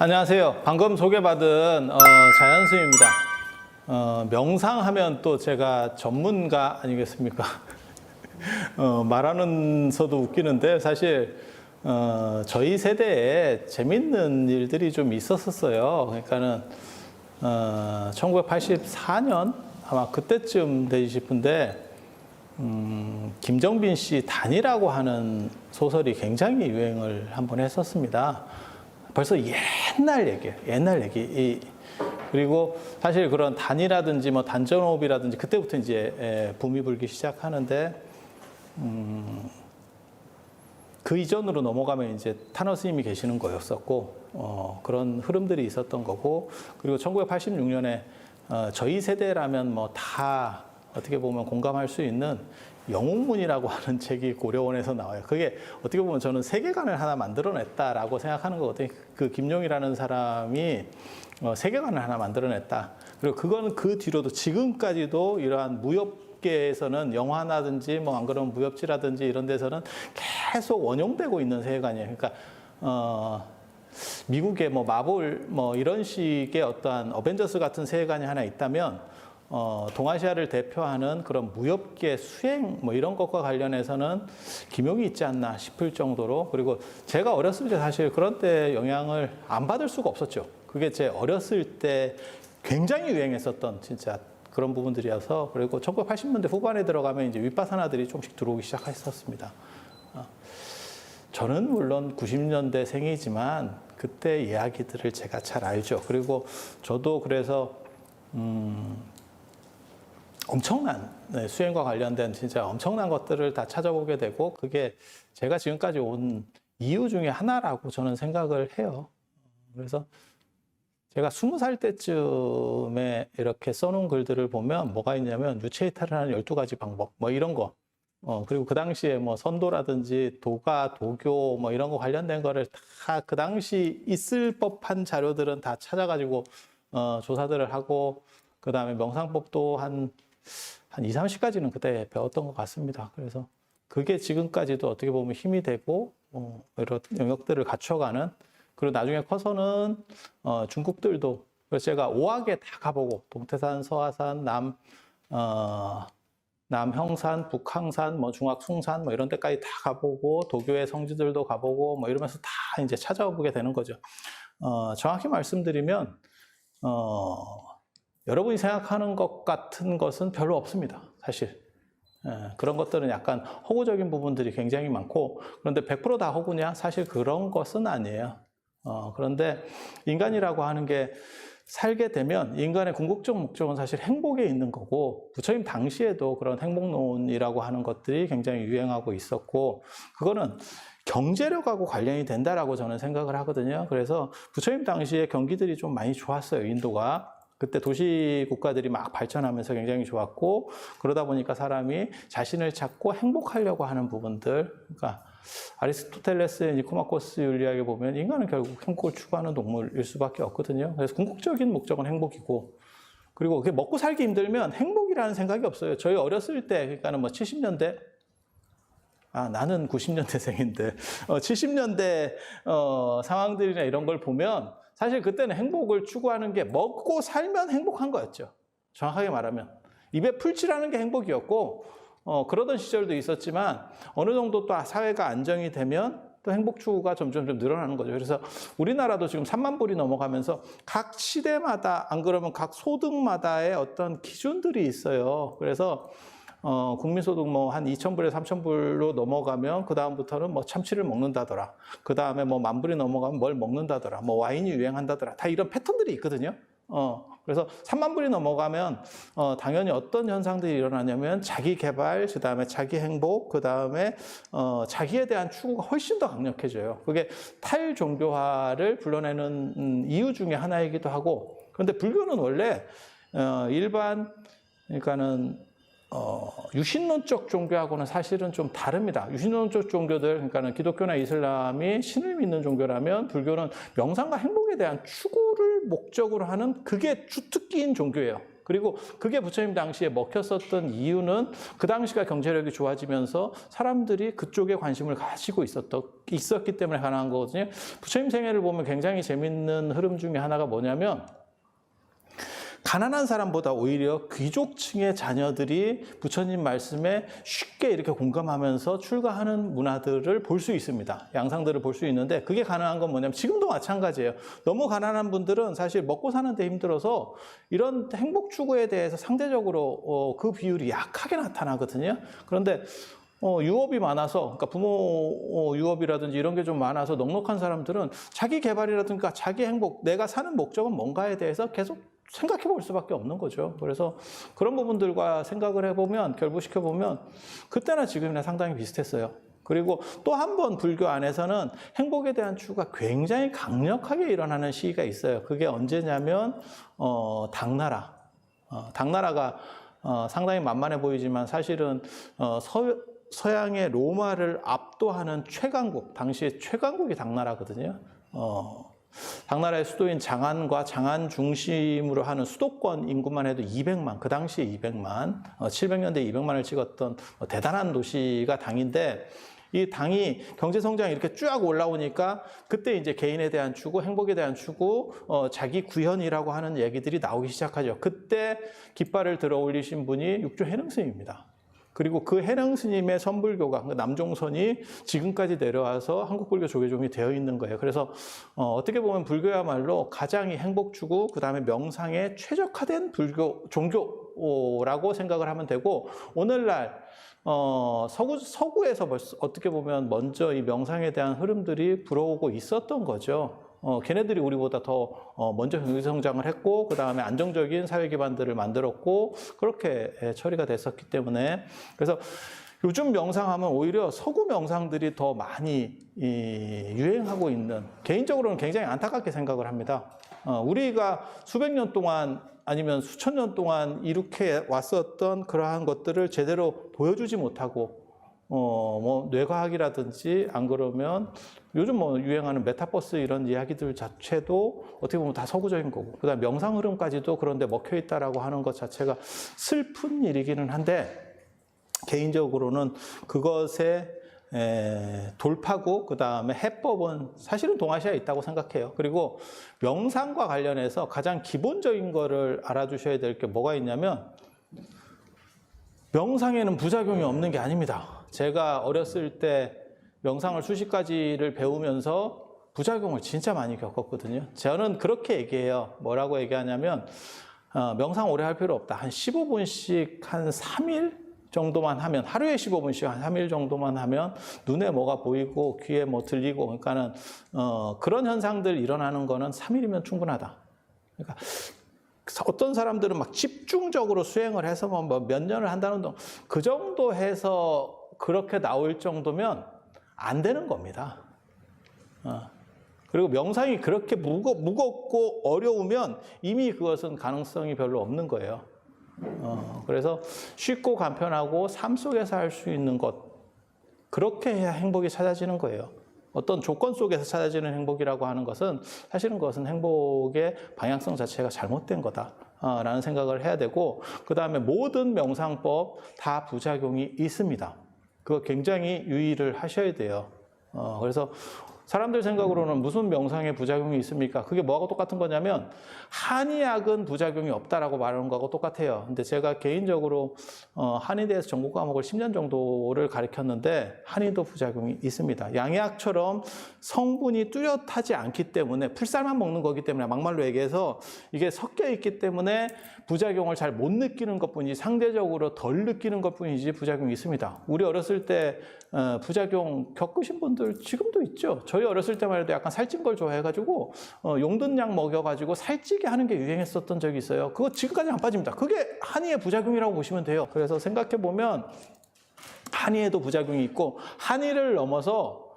안녕하세요. 방금 소개받은 자연스입니다. 명상하면 또 제가 전문가 아니겠습니까? 말하면서도 웃기는데 사실 저희 세대에 재밌는 일들이 좀 있었어요. 그러니까는 1984년 아마 그때쯤 되지 싶은데 김정빈 씨 단이라고 하는 소설이 굉장히 유행을 한번 했었습니다. 벌써 옛날 얘기예요. 옛날 얘기. 그리고 사실 그런 단이라든지 뭐 단전호흡이라든지 그때부터 이제 붐이 불기 시작하는데 그 이전으로 넘어가면 이제 탄원 스님이 계시는 거였었고 그런 흐름들이 있었던 거고, 그리고 1986년에 저희 세대라면 뭐 다 어떻게 보면 공감할 수 있는 영웅문이라고 하는 책이 고려원에서 나와요. 그게 어떻게 보면 저는 세계관을 하나 만들어냈다라고 생각하는 거거든요. 그 김용이라는 사람이 세계관을 하나 만들어냈다. 그리고 그건 그 뒤로도 지금까지도 이러한 무협계에서는 영화라든지 뭐 안 그러면 무협지라든지 이런 데서는 계속 원용되고 있는 세계관이에요. 그러니까 미국의 뭐 마블 뭐 이런 식의 어떠한 어벤져스 같은 세계관이 하나 있다면 동아시아를 대표하는 그런 무협계 수행 뭐 이런 것과 관련해서는 김용이 있지 않나 싶을 정도로, 그리고 제가 어렸을 때 사실 그런 때 영향을 안 받을 수가 없었죠. 그게 제 어렸을 때 굉장히 유행했었던 진짜 그런 부분들이어서. 그리고 1980년대 후반에 들어가면 이제 윗바사나들이 조금씩 들어오기 시작했었습니다. 저는 물론 90년대 생이지만 그때 이야기들을 제가 잘 알죠. 그리고 저도 그래서 엄청난 수행과 관련된 진짜 엄청난 것들을 다 찾아보게 되고, 그게 제가 지금까지 온 이유 중에 하나라고 저는 생각을 해요. 그래서 제가 20살 때쯤에 이렇게 써놓은 글들을 보면 뭐가 있냐면 유체이탈을 하는 12가지 방법 뭐 이런 거, 그리고 그 당시에 뭐 선도라든지 도가, 도교 뭐 이런 거 관련된 거를 다 그 당시 있을 법한 자료들은 다 찾아가지고 조사들을 하고, 그 다음에 명상법도 한 2, 30가지는 그때 배웠던 것 같습니다. 그래서 그게 지금까지도 어떻게 보면 힘이 되고 이런 영역들을 갖춰가는, 그리고 나중에 커서는 중국들도, 그래서 제가 5학에 다 가보고 동태산, 서화산, 남형산, 북항산, 뭐 중학숭산 뭐 이런 데까지 다 가보고 도교의 성지들도 가보고 뭐 이러면서 다 이제 찾아보게 되는 거죠. 정확히 말씀드리면 여러분이 생각하는 것 같은 것은 별로 없습니다, 사실. 그런 것들은 약간 허구적인 부분들이 굉장히 많고, 그런데 100% 다 허구냐? 사실 그런 것은 아니에요. 그런데 인간이라고 하는 게 살게 되면 인간의 궁극적 목적은 사실 행복에 있는 거고, 부처님 당시에도 그런 행복론이라고 하는 것들이 굉장히 유행하고 있었고, 그거는 경제력하고 관련이 된다라고 저는 생각을 하거든요. 그래서 부처님 당시에 경기들이 좀 많이 좋았어요, 인도가. 그때 도시 국가들이 막 발전하면서 굉장히 좋았고, 그러다 보니까 사람이 자신을 찾고 행복하려고 하는 부분들, 그러니까 아리스토텔레스의 니코마코스 윤리학에 보면 인간은 결국 행복을 추구하는 동물일 수밖에 없거든요. 그래서 궁극적인 목적은 행복이고, 그리고 그게 먹고 살기 힘들면 행복이라는 생각이 없어요. 저희 어렸을 때, 그러니까는 뭐 70년대, 나는 90년대생인데 70년대 상황들이나 이런 걸 보면 사실 그때는 행복을 추구하는 게 먹고 살면 행복한 거였죠. 정확하게 말하면 입에 풀칠하는 게 행복이었고, 그러던 시절도 있었지만 어느 정도 또 사회가 안정이 되면 또 행복 추구가 점점 늘어나는 거죠. 그래서 우리나라도 지금 3만 불이 넘어가면서 각 시대마다, 안 그러면 각 소득마다의 어떤 기준들이 있어요. 그래서 국민소득 뭐 한 2,000불에서 3,000불로 넘어가면 그 다음부터는 뭐 참치를 먹는다더라. 그 다음에 뭐 10,000불이 넘어가면 뭘 먹는다더라. 뭐 와인이 유행한다더라. 다 이런 패턴들이 있거든요. 그래서 30,000불이 넘어가면 당연히 어떤 현상들이 일어나냐면 자기 개발, 그 다음에 자기 행복, 그 다음에 자기에 대한 추구가 훨씬 더 강력해져요. 그게 탈종교화를 불러내는 이유 중에 하나이기도 하고, 그런데 불교는 원래 일반, 그러니까는 유신론적 종교하고는 사실은 좀 다릅니다. 유신론적 종교들, 그러니까는 기독교나 이슬람이 신을 믿는 종교라면, 불교는 명상과 행복에 대한 추구를 목적으로 하는, 그게 주특기인 종교예요. 그리고 그게 부처님 당시에 먹혔었던 이유는 그 당시가 경제력이 좋아지면서 사람들이 그쪽에 관심을 가지고 있었기 때문에 가능한 거거든요. 부처님 생애를 보면 굉장히 재밌는 흐름 중에 하나가 뭐냐면 가난한 사람보다 오히려 귀족층의 자녀들이 부처님 말씀에 쉽게 이렇게 공감하면서 출가하는 문화들을 볼 수 있습니다. 양상들을 볼 수 있는데 그게 가능한 건 뭐냐면 지금도 마찬가지예요. 너무 가난한 분들은 사실 먹고 사는데 힘들어서 이런 행복 추구에 대해서 상대적으로 그 비율이 약하게 나타나거든요. 그런데 유업이 많아서, 그러니까 부모 유업이라든지 이런 게 좀 많아서 넉넉한 사람들은 자기 개발이라든가 자기 행복, 내가 사는 목적은 뭔가에 대해서 계속 생각해 볼 수밖에 없는 거죠. 그래서 그런 부분들과 생각을 해보면, 결부시켜 보면 그때나 지금이나 상당히 비슷했어요. 그리고 또 한 번 불교 안에서는 행복에 대한 추구가 굉장히 강력하게 일어나는 시기가 있어요. 그게 언제냐면 당나라. 당나라가 상당히 만만해 보이지만 사실은 서양의 로마를 압도하는 최강국, 당시에 최강국이 당나라거든요. 당나라의 수도인 장안과 장안 중심으로 하는 수도권 인구만 해도 200만, 그 당시에 200만, 700년대에 200만을 찍었던 대단한 도시가 당인데, 이 당이 경제 성장이 이렇게 쭉 올라오니까 그때 이제 개인에 대한 추구, 행복에 대한 추구, 자기 구현이라고 하는 얘기들이 나오기 시작하죠. 그때 깃발을 들어 올리신 분이 육조 해능 스님입니다. 그리고 그 해능 스님의 선불교가 남종선이 지금까지 내려와서 한국불교 조계종이 되어 있는 거예요. 그래서 어떻게 보면 불교야말로 가장 이 행복 추구, 그 다음에 명상에 최적화된 불교 종교라고 생각을 하면 되고, 오늘날 서구에서 어떻게 보면 먼저 이 명상에 대한 흐름들이 불어오고 있었던 거죠. 걔네들이 우리보다 더 먼저 경제 성장을 했고, 그 다음에 안정적인 사회 기반들을 만들었고, 그렇게 처리가 됐었기 때문에, 그래서 요즘 명상하면 오히려 서구 명상들이 더 많이 유행하고 있는, 개인적으로는 굉장히 안타깝게 생각을 합니다. 우리가 수백 년 동안 아니면 수천 년 동안 이렇게 왔었던 그러한 것들을 제대로 보여주지 못하고, 뭐 뇌과학이라든지 안 그러면 요즘 뭐 유행하는 메타버스 이런 이야기들 자체도 어떻게 보면 다 서구적인 거고, 그다음 명상 흐름까지도 그런데 먹혀 있다라고 하는 것 자체가 슬픈 일이기는 한데, 개인적으로는 그것의 돌파구, 그 다음에 해법은 사실은 동아시아에 있다고 생각해요. 그리고 명상과 관련해서 가장 기본적인 거를 알아두셔야 될 게 뭐가 있냐면, 명상에는 부작용이 없는 게 아닙니다. 제가 어렸을 때 명상을 수십 가지를 배우면서 부작용을 진짜 많이 겪었거든요. 저는 그렇게 얘기해요. 뭐라고 얘기하냐면, 명상 오래 할 필요 없다. 한 15분씩 한 3일 정도만 하면, 하루에 15분씩 한 3일 정도만 하면 눈에 뭐가 보이고 귀에 뭐 들리고, 그러니까는 그런 현상들 일어나는 거는 3일이면 충분하다. 그러니까 어떤 사람들은 막 집중적으로 수행을 해서 뭐 몇 년을 한다는 동, 그 정도 해서 그렇게 나올 정도면 안 되는 겁니다. 그리고 명상이 그렇게 무겁고 어려우면 이미 그것은 가능성이 별로 없는 거예요. 그래서 쉽고 간편하고 삶 속에서 할 수 있는 것, 그렇게 해야 행복이 찾아지는 거예요. 어떤 조건 속에서 찾아지는 행복이라고 하는 것은 사실은 그것은 행복의 방향성 자체가 잘못된 거다라는 생각을 해야 되고, 그 다음에 모든 명상법 다 부작용이 있습니다. 그거 굉장히 유의를 하셔야 돼요. 그래서 사람들 생각으로는 무슨 명상에 부작용이 있습니까? 그게 뭐하고 똑같은 거냐면, 한의학은 부작용이 없다라고 말하는 거하고 똑같아요. 근데 제가 개인적으로 한의대에서 전공 과목을 10년 정도를 가르쳤는데, 한의도 부작용이 있습니다. 양의학처럼 성분이 뚜렷하지 않기 때문에, 풀쌀만 먹는 거기 때문에, 막말로 얘기해서 이게 섞여 있기 때문에 부작용을 잘 못 느끼는 것뿐이지, 상대적으로 덜 느끼는 것뿐이지 부작용이 있습니다. 우리 어렸을 때 부작용 겪으신 분들 지금도 있죠. 저희 어렸을 때만 해도 약간 살찐 걸 좋아해가지고 용든약 먹여가지고 살찌게 하는 게 유행했었던 적이 있어요. 그거 지금까지 안 빠집니다. 그게 한의의 부작용이라고 보시면 돼요. 그래서 생각해보면 한의에도 부작용이 있고, 한의를 넘어서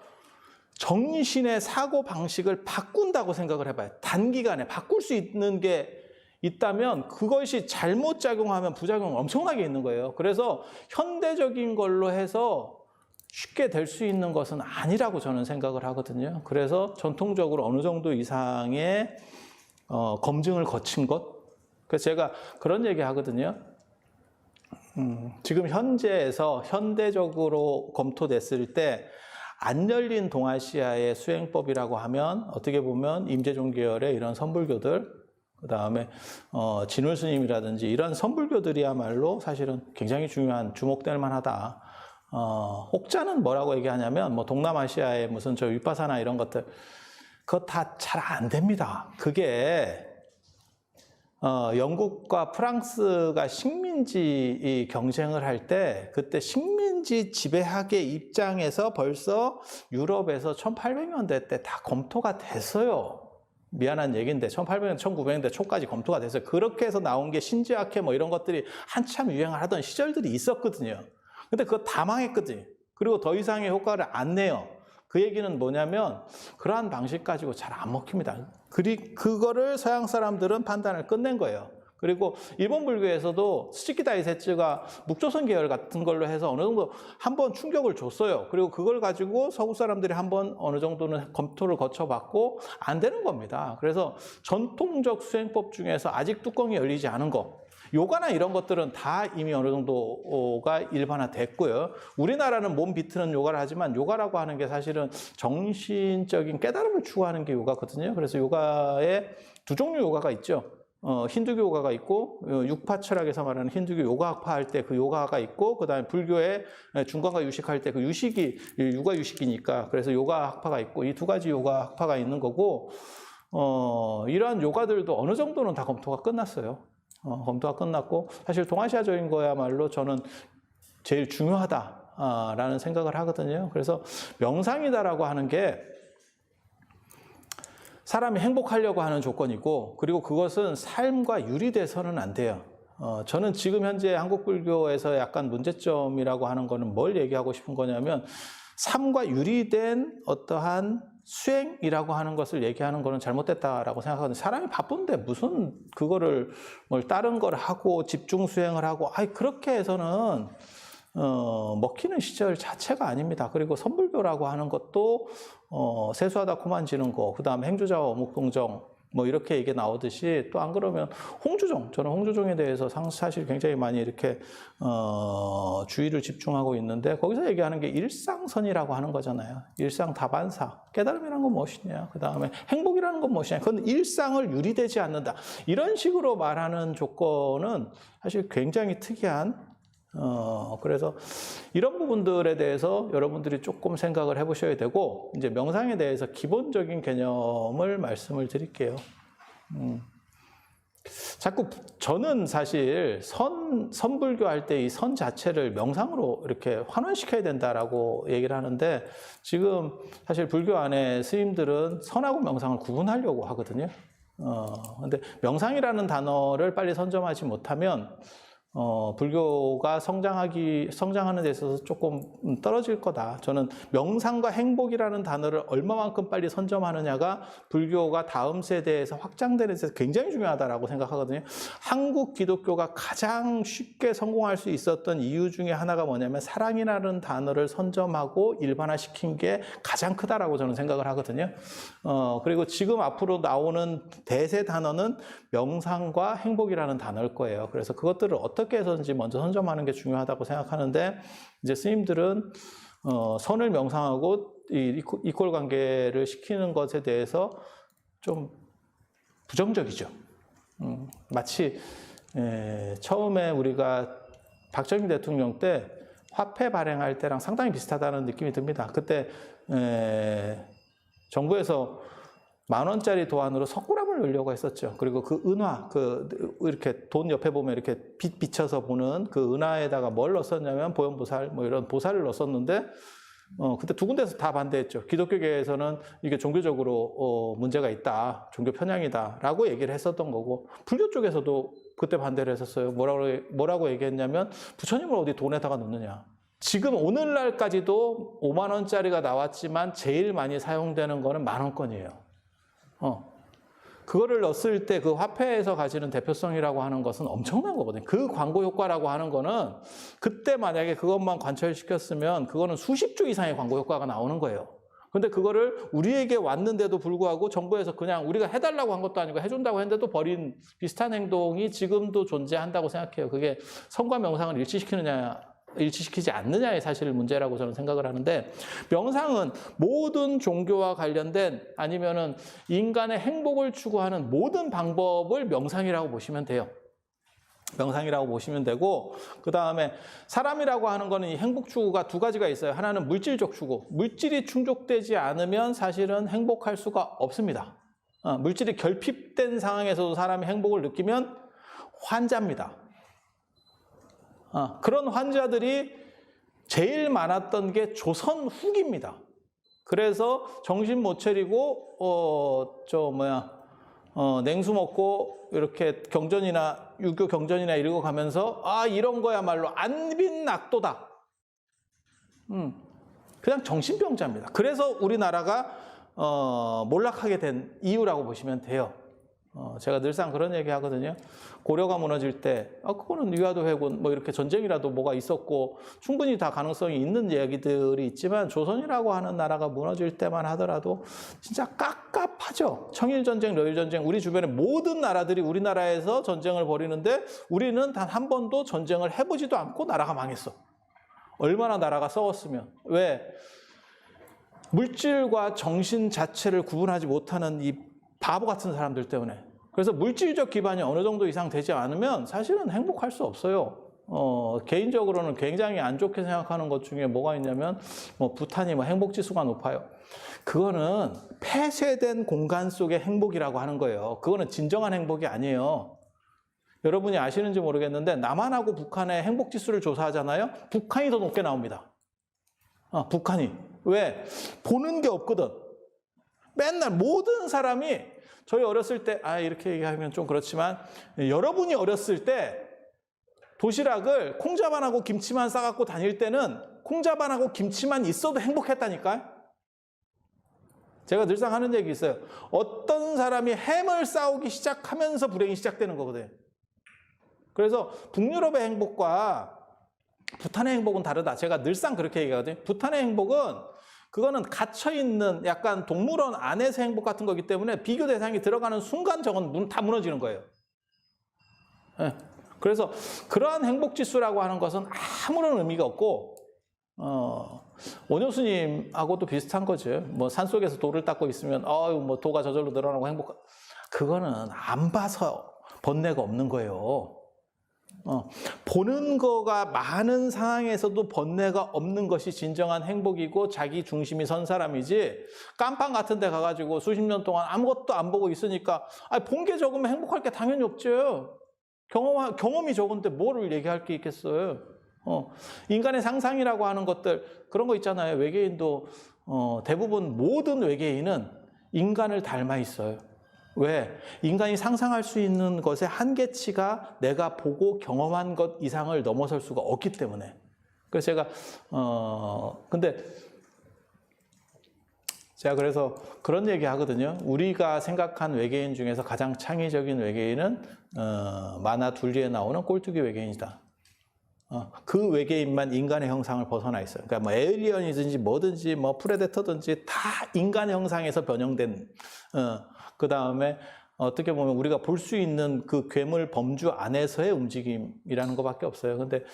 정신의 사고 방식을 바꾼다고 생각을 해봐요. 단기간에 바꿀 수 있는 게 있다면 그것이 잘못 작용하면 부작용은 엄청나게 있는 거예요. 그래서 현대적인 걸로 해서 쉽게 될 수 있는 것은 아니라고 저는 생각을 하거든요. 그래서 전통적으로 어느 정도 이상의 검증을 거친 것, 그래서 제가 그런 얘기 하거든요. 지금 현재에서 현대적으로 검토됐을 때 안 열린 동아시아의 수행법이라고 하면 어떻게 보면 임재종 계열의 이런 선불교들, 그 다음에 진울 스님이라든지 이런 선불교들이야말로 사실은 굉장히 중요한 주목될 만하다. 혹자는 뭐라고 얘기하냐면 뭐 동남아시아의 무슨 저 윗바사나 이런 것들 그거 다 잘 안 됩니다. 그게 영국과 프랑스가 식민지 경쟁을 할 때 그때 식민지 지배학의 입장에서 벌써 유럽에서 1800년대 때 다 검토가 됐어요. 미안한 얘기인데 1800년, 1900년대 초까지 검토가 됐어요. 그렇게 해서 나온 게 신지학회 뭐 이런 것들이 한참 유행을 하던 시절들이 있었거든요. 근데 그거 다 망했거든요. 그리고 더 이상의 효과를 안 내요. 그 얘기는 뭐냐면 그러한 방식 가지고 잘 안 먹힙니다. 그거를 서양 사람들은 판단을 끝낸 거예요. 그리고 일본 불교에서도 스즈키 다이세츠가 묵조선 계열 같은 걸로 해서 어느 정도 한번 충격을 줬어요. 그리고 그걸 가지고 서구 사람들이 한번 어느 정도는 검토를 거쳐봤고 안 되는 겁니다. 그래서 전통적 수행법 중에서 아직 뚜껑이 열리지 않은 거, 요가나 이런 것들은 다 이미 어느 정도가 일반화됐고요. 우리나라는 몸 비트는 요가를 하지만 요가라고 하는 게 사실은 정신적인 깨달음을 추구하는 게 요가거든요. 그래서 요가에 두 종류 요가가 있죠. 힌두교 요가가 있고 육파 철학에서 말하는 힌두교 요가학파 할 때 그 요가가 있고 그다음에 불교의 중간과 유식할 때 그 유식이 육아 유식이니까 그래서 요가학파가 있고 이 두 가지 요가학파가 있는 거고 이러한 요가들도 어느 정도는 다 검토가 끝났어요. 검토가 끝났고 사실 동아시아적인 거야말로 저는 제일 중요하다라는 생각을 하거든요. 그래서 명상이다라고 하는 게 사람이 행복하려고 하는 조건이고 그리고 그것은 삶과 유리돼서는 안 돼요. 저는 지금 현재 한국 불교에서 약간 문제점이라고 하는 거는 뭘 얘기하고 싶은 거냐면 삶과 유리된 어떠한 수행이라고 하는 것을 얘기하는 거는 잘못됐다라고 생각하거든요. 사람이 바쁜데 무슨 그거를 뭘 다른 걸 하고 집중 수행을 하고 그렇게 해서는 먹히는 시절 자체가 아닙니다. 그리고 선불교라고 하는 것도 세수하다 코만 지는 거, 그 다음에 행주자와 어묵동정 뭐 이렇게 얘기 나오듯이 또 안 그러면 홍주종, 저는 홍주종에 대해서 사실 굉장히 많이 이렇게 주의를 집중하고 있는데 거기서 얘기하는 게 일상선이라고 하는 거잖아요. 일상다반사, 깨달음이라는 건 무엇이냐, 그 다음에 행복이라는 건 무엇이냐, 그건 일상을 유리되지 않는다. 이런 식으로 말하는 조건은 사실 굉장히 특이한 그래서 이런 부분들에 대해서 여러분들이 조금 생각을 해보셔야 되고 이제 명상에 대해서 기본적인 개념을 말씀을 드릴게요. 자꾸 저는 사실 선불교 할 때 이 선 자체를 명상으로 이렇게 환원시켜야 된다라고 얘기를 하는데 지금 사실 불교 안에 스님들은 선하고 명상을 구분하려고 하거든요. 근데 명상이라는 단어를 빨리 선점하지 못하면 불교가 성장하는 데 있어서 조금 떨어질 거다. 저는 명상과 행복이라는 단어를 얼마만큼 빨리 선점하느냐가 불교가 다음 세대에서 확장되는 데서 굉장히 중요하다고 생각하거든요. 한국 기독교가 가장 쉽게 성공할 수 있었던 이유 중에 하나가 뭐냐면 사랑이라는 단어를 선점하고 일반화시킨 게 가장 크다라고 저는 생각을 하거든요. 그리고 지금 앞으로 나오는 대세 단어는 명상과 행복이라는 단어일 거예요. 그래서 그것들을 어떻게 해서든지 먼저 선점하는 게 중요하다고 생각하는데 이제 스님들은 선을 명상하고 이퀄 관계를 시키는 것에 대해서 좀 부정적이죠. 마치 처음에 우리가 박정희 대통령 때 화폐 발행할 때랑 상당히 비슷하다는 느낌이 듭니다. 그때 정부에서 10,000원짜리 도안으로 석굴암을 넣으려고 했었죠. 그리고 그 은화, 이렇게 돈 옆에 보면 이렇게 빛 비쳐서 보는 그 은화에다가 뭘 넣었었냐면 보현보살, 뭐 이런 보살을 넣었었는데, 그때 두 군데서 다 반대했죠. 기독교계에서는 이게 종교적으로 문제가 있다, 종교 편향이다, 라고 얘기를 했었던 거고, 불교 쪽에서도 그때 반대를 했었어요. 뭐라고 얘기했냐면, 부처님을 어디 돈에다가 넣느냐. 지금 오늘날까지도 50,000원짜리가 나왔지만 제일 많이 사용되는 거는 10,000원권이에요. 그거를 넣었을 때 그 화폐에서 가지는 대표성이라고 하는 것은 엄청난 거거든요. 그 광고 효과라고 하는 거는 그때 만약에 그것만 관철시켰으면 그거는 수십조 이상의 광고 효과가 나오는 거예요. 근데 그거를 우리에게 왔는데도 불구하고 정부에서 그냥 우리가 해달라고 한 것도 아니고 해준다고 했는데도 버린 비슷한 행동이 지금도 존재한다고 생각해요. 그게 성과 명상을 일치시키지 않느냐의 사실 문제라고 저는 생각을 하는데, 명상은 모든 종교와 관련된 아니면은 인간의 행복을 추구하는 모든 방법을 명상이라고 보시면 돼요. 명상이라고 보시면 되고, 그 다음에 사람이라고 하는 거는 이 행복 추구가 두 가지가 있어요. 하나는 물질적 추구. 물질이 충족되지 않으면 사실은 행복할 수가 없습니다. 물질이 결핍된 상황에서도 사람이 행복을 느끼면 환자입니다. 그런 환자들이 제일 많았던 게 조선 후기입니다. 그래서 정신 못 차리고 냉수 먹고 이렇게 경전이나 유교 경전이나 읽어가면서 이런 거야말로 안빈낙도다. 그냥 정신병자입니다. 그래서 우리나라가 몰락하게 된 이유라고 보시면 돼요. 제가 늘상 그런 얘기 하거든요. 고려가 무너질 때 그거는 위화도 해군 뭐 이렇게 전쟁이라도 뭐가 있었고 충분히 다 가능성이 있는 얘기들이 있지만, 조선이라고 하는 나라가 무너질 때만 하더라도 진짜 깝깝하죠. 청일전쟁, 러일전쟁, 우리 주변의 모든 나라들이 우리나라에서 전쟁을 벌이는데 우리는 단 한 번도 전쟁을 해보지도 않고 나라가 망했어. 얼마나 나라가 썩었으면. 왜? 물질과 정신 자체를 구분하지 못하는 이 바보 같은 사람들 때문에. 그래서 물질적 기반이 어느 정도 이상 되지 않으면 사실은 행복할 수 없어요. 개인적으로는 굉장히 안 좋게 생각하는 것 중에 뭐가 있냐면, 부탄이 행복지수가 높아요. 그거는 폐쇄된 공간 속의 행복이라고 하는 거예요. 그거는 진정한 행복이 아니에요. 여러분이 아시는지 모르겠는데, 남한하고 북한의 행복지수를 조사하잖아요. 북한이 더 높게 나옵니다. 북한이. 왜? 보는 게 없거든. 맨날 모든 사람이, 저희 어렸을 때, 이렇게 얘기하면 좀 그렇지만, 여러분이 어렸을 때 도시락을 콩자반하고 김치만 싸갖고 다닐 때는 콩자반하고 김치만 있어도 행복했다니까요. 제가 늘상 하는 얘기 있어요. 어떤 사람이 햄을 싸우기 시작하면서 불행이 시작되는 거거든요. 그래서 북유럽의 행복과 부탄의 행복은 다르다. 제가 늘상 그렇게 얘기하거든요. 부탄의 행복은 그거는 갇혀있는 약간 동물원 안에서 행복 같은 거기 때문에 비교 대상이 들어가는 순간 저건 다 무너지는 거예요. 네. 그래서 그러한 행복지수라고 하는 것은 아무런 의미가 없고, 원효스님하고도 비슷한 거죠. 산속에서 돌을 닦고 있으면 도가 저절로 늘어나고 그거는 안 봐서 번뇌가 없는 거예요. 보는 거가 많은 상황에서도 번뇌가 없는 것이 진정한 행복이고 자기 중심이 선 사람이지, 깜빵 같은 데 가가지고 수십 년 동안 아무것도 안 보고 있으니까 본 게 적으면 행복할 게 당연히 없죠. 경험이 적은데 뭐를 얘기할 게 있겠어요. 인간의 상상이라고 하는 것들, 그런 거 있잖아요. 외계인도 대부분 모든 외계인은 인간을 닮아 있어요. 왜? 인간이 상상할 수 있는 것의 한계치가 내가 보고 경험한 것 이상을 넘어설 수가 없기 때문에. 그래서 제가 그래서 그런 얘기 하거든요. 우리가 생각한 외계인 중에서 가장 창의적인 외계인은 만화 둘리에 나오는 꼴뚜기 외계인이다. 그 외계인만 인간의 형상을 벗어나 있어요. 그러니까 에일리언이든지 뭐든지 프레데터든지 다 인간의 형상에서 변형된, 그 다음에 어떻게 보면 우리가 볼 수 있는 그 괴물 범주 안에서의 움직임이라는 것밖에 없어요. 근데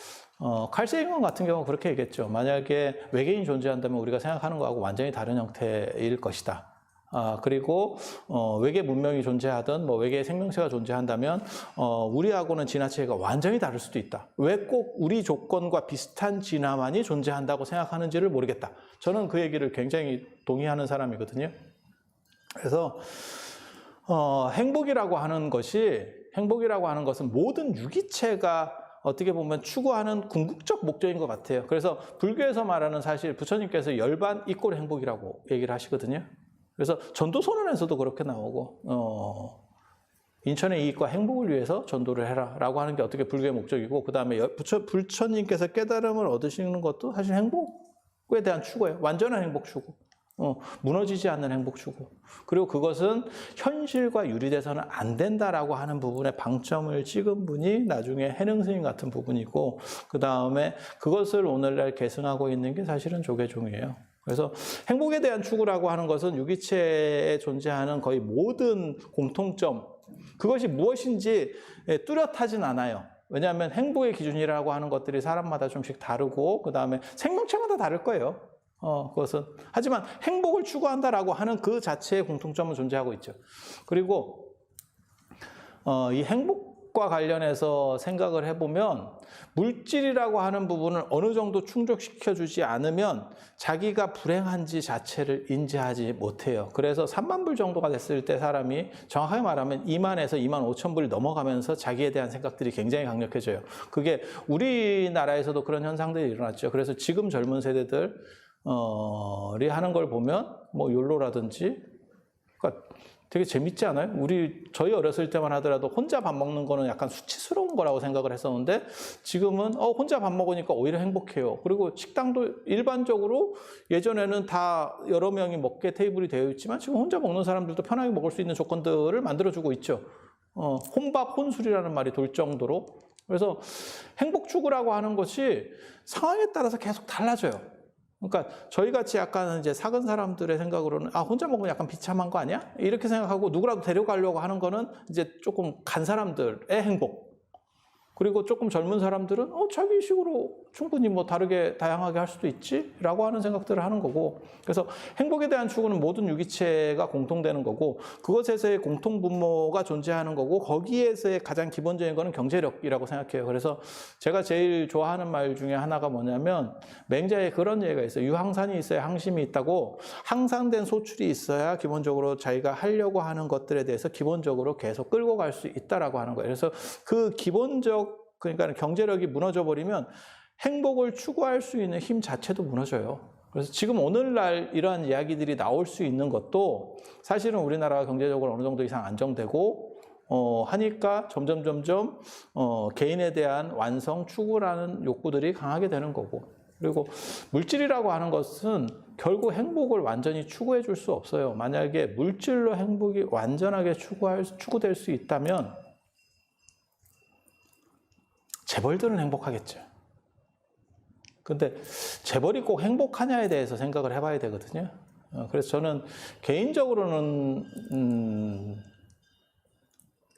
칼세이건 같은 경우는 그렇게 얘기했죠. 만약에 외계인이 존재한다면 우리가 생각하는 거하고 완전히 다른 형태일 것이다. 그리고 외계 문명이 존재하든 외계 생명체가 존재한다면 우리하고는 진화체가 완전히 다를 수도 있다. 왜 꼭 우리 조건과 비슷한 진화만이 존재한다고 생각하는지를 모르겠다. 저는 그 얘기를 굉장히 동의하는 사람이거든요. 그래서 행복이라고 하는 것은 모든 유기체가 어떻게 보면 추구하는 궁극적 목적인 것 같아요. 그래서 불교에서 말하는, 사실 부처님께서 열반 이꼴 행복이라고 얘기를 하시거든요. 그래서 전도선언에서도 그렇게 나오고, 인천의 이익과 행복을 위해서 전도를 해라 라고 하는 게 어떻게 불교의 목적이고, 그 다음에 부처님께서 깨달음을 얻으시는 것도 사실 행복에 대한 추구예요. 완전한 행복 추구. 무너지지 않는 행복 추구. 그리고 그것은 현실과 유리돼서는 안 된다라고 하는 부분에 방점을 찍은 분이 나중에 해능 스님 같은 부분이고, 그 다음에 그것을 오늘날 계승하고 있는 게 사실은 조계종이에요. 그래서 행복에 대한 추구라고 하는 것은 유기체에 존재하는 거의 모든 공통점, 그것이 무엇인지 뚜렷하진 않아요. 왜냐하면 행복의 기준이라고 하는 것들이 사람마다 좀씩 다르고 그 다음에 생명체마다 다를 거예요. 그것은. 하지만 행복을 추구한다라고 하는 그 자체의 공통점은 존재하고 있죠. 그리고 이 행복과 관련해서 생각을 해보면 물질이라고 하는 부분을 어느 정도 충족시켜주지 않으면 자기가 불행한지 자체를 인지하지 못해요. 그래서 3만 불 정도가 됐을 때 사람이 정확하게 말하면 2만에서 2만 5천 불이 넘어가면서 자기에 대한 생각들이 굉장히 강력해져요. 그게 우리나라에서도 그런 현상들이 일어났죠. 그래서 지금 젊은 세대들이 하는 걸 보면 뭐 욜로라든지, 그러니까 되게 재밌지 않아요? 저희 어렸을 때만 하더라도 혼자 밥 먹는 거는 약간 수치스러운 거라고 생각을 했었는데 지금은 혼자 밥 먹으니까 오히려 행복해요. 그리고 식당도 일반적으로 예전에는 다 여러 명이 먹게 테이블이 되어 있지만 지금 혼자 먹는 사람들도 편하게 먹을 수 있는 조건들을 만들어주고 있죠. 혼밥, 혼술이라는 말이 돌 정도로. 그래서 행복 추구라고 하는 것이 상황에 따라서 계속 달라져요. 그러니까 저희같이 약간 이제 작은 사람들의 생각으로는 혼자 먹으면 약간 비참한 거 아니야? 이렇게 생각하고 누구라도 데려가려고 하는 거는 이제 조금 간 사람들의 행복. 그리고 조금 젊은 사람들은 자기 식으로 충분히 뭐 다르게 다양하게 할 수도 있지? 라고 하는 생각들을 하는 거고. 그래서 행복에 대한 추구는 모든 유기체가 공통되는 거고 그것에서의 공통분모가 존재하는 거고 거기에서의 가장 기본적인 거는 경제력이라고 생각해요. 그래서 제가 제일 좋아하는 말 중에 하나가 뭐냐면 맹자에 그런 얘기가 있어요. 유항산이 있어야 항심이 있다고. 항상된 소출이 있어야 기본적으로 자기가 하려고 하는 것들에 대해서 기본적으로 계속 끌고 갈 수 있다라고 하는 거예요. 그래서 그 그러니까 경제력이 무너져 버리면 행복을 추구할 수 있는 힘 자체도 무너져요. 그래서 지금 오늘날 이러한 이야기들이 나올 수 있는 것도 사실은 우리나라가 경제적으로 어느 정도 이상 안정되고 하니까 점점 개인에 대한 완성, 추구라는 욕구들이 강하게 되는 거고. 그리고 물질이라고 하는 것은 결국 행복을 완전히 추구해 줄 수 없어요. 만약에 물질로 행복이 완전하게 추구될 수 있다면 재벌들은 행복하겠죠. 근데 재벌이 꼭 행복하냐에 대해서 생각을 해봐야 되거든요. 그래서 저는 개인적으로는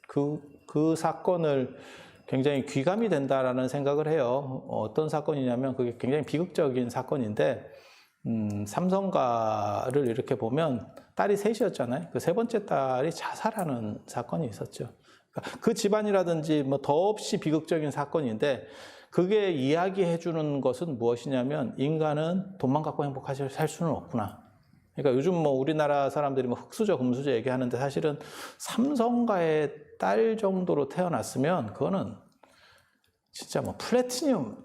그 사건을 굉장히 귀감이 된다라는 생각을 해요. 어떤 사건이냐면 그게 굉장히 비극적인 사건인데 삼성가를 이렇게 보면 딸이 셋이었잖아요. 그 세 번째 딸이 자살하는 사건이 있었죠. 그 집안이라든지 뭐 더없이 비극적인 사건인데 그게 이야기해 주는 것은 무엇이냐면 인간은 돈만 갖고 행복하게 살 수는 없구나. 그러니까 요즘 뭐 우리나라 사람들이 뭐 흑수저, 금수저 얘기하는데 사실은 삼성가의 딸 정도로 태어났으면 그거는 진짜 뭐 플래티늄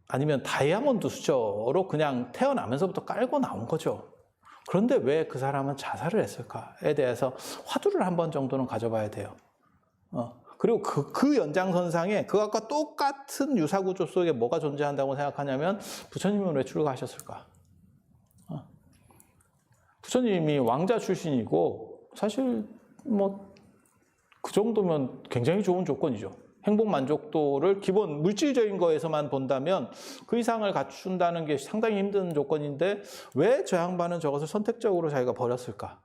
아니면 다이아몬드 수저로 그냥 태어나면서부터 깔고 나온 거죠. 그런데 왜 그 사람은 자살을 했을까에 대해서 화두를 한 번 정도는 가져봐야 돼요. 그리고 그 연장선상에 그것과 똑같은 유사구조 속에 뭐가 존재한다고 생각하냐면 부처님은 왜 출가하셨을까? 부처님이 왕자 출신이고 사실 뭐 그 정도면 굉장히 좋은 조건이죠. 행복 만족도를 기본 물질적인 거에서만 본다면 그 이상을 갖춘다는 게 상당히 힘든 조건인데 왜 저 양반은 저것을 선택적으로 자기가 버렸을까?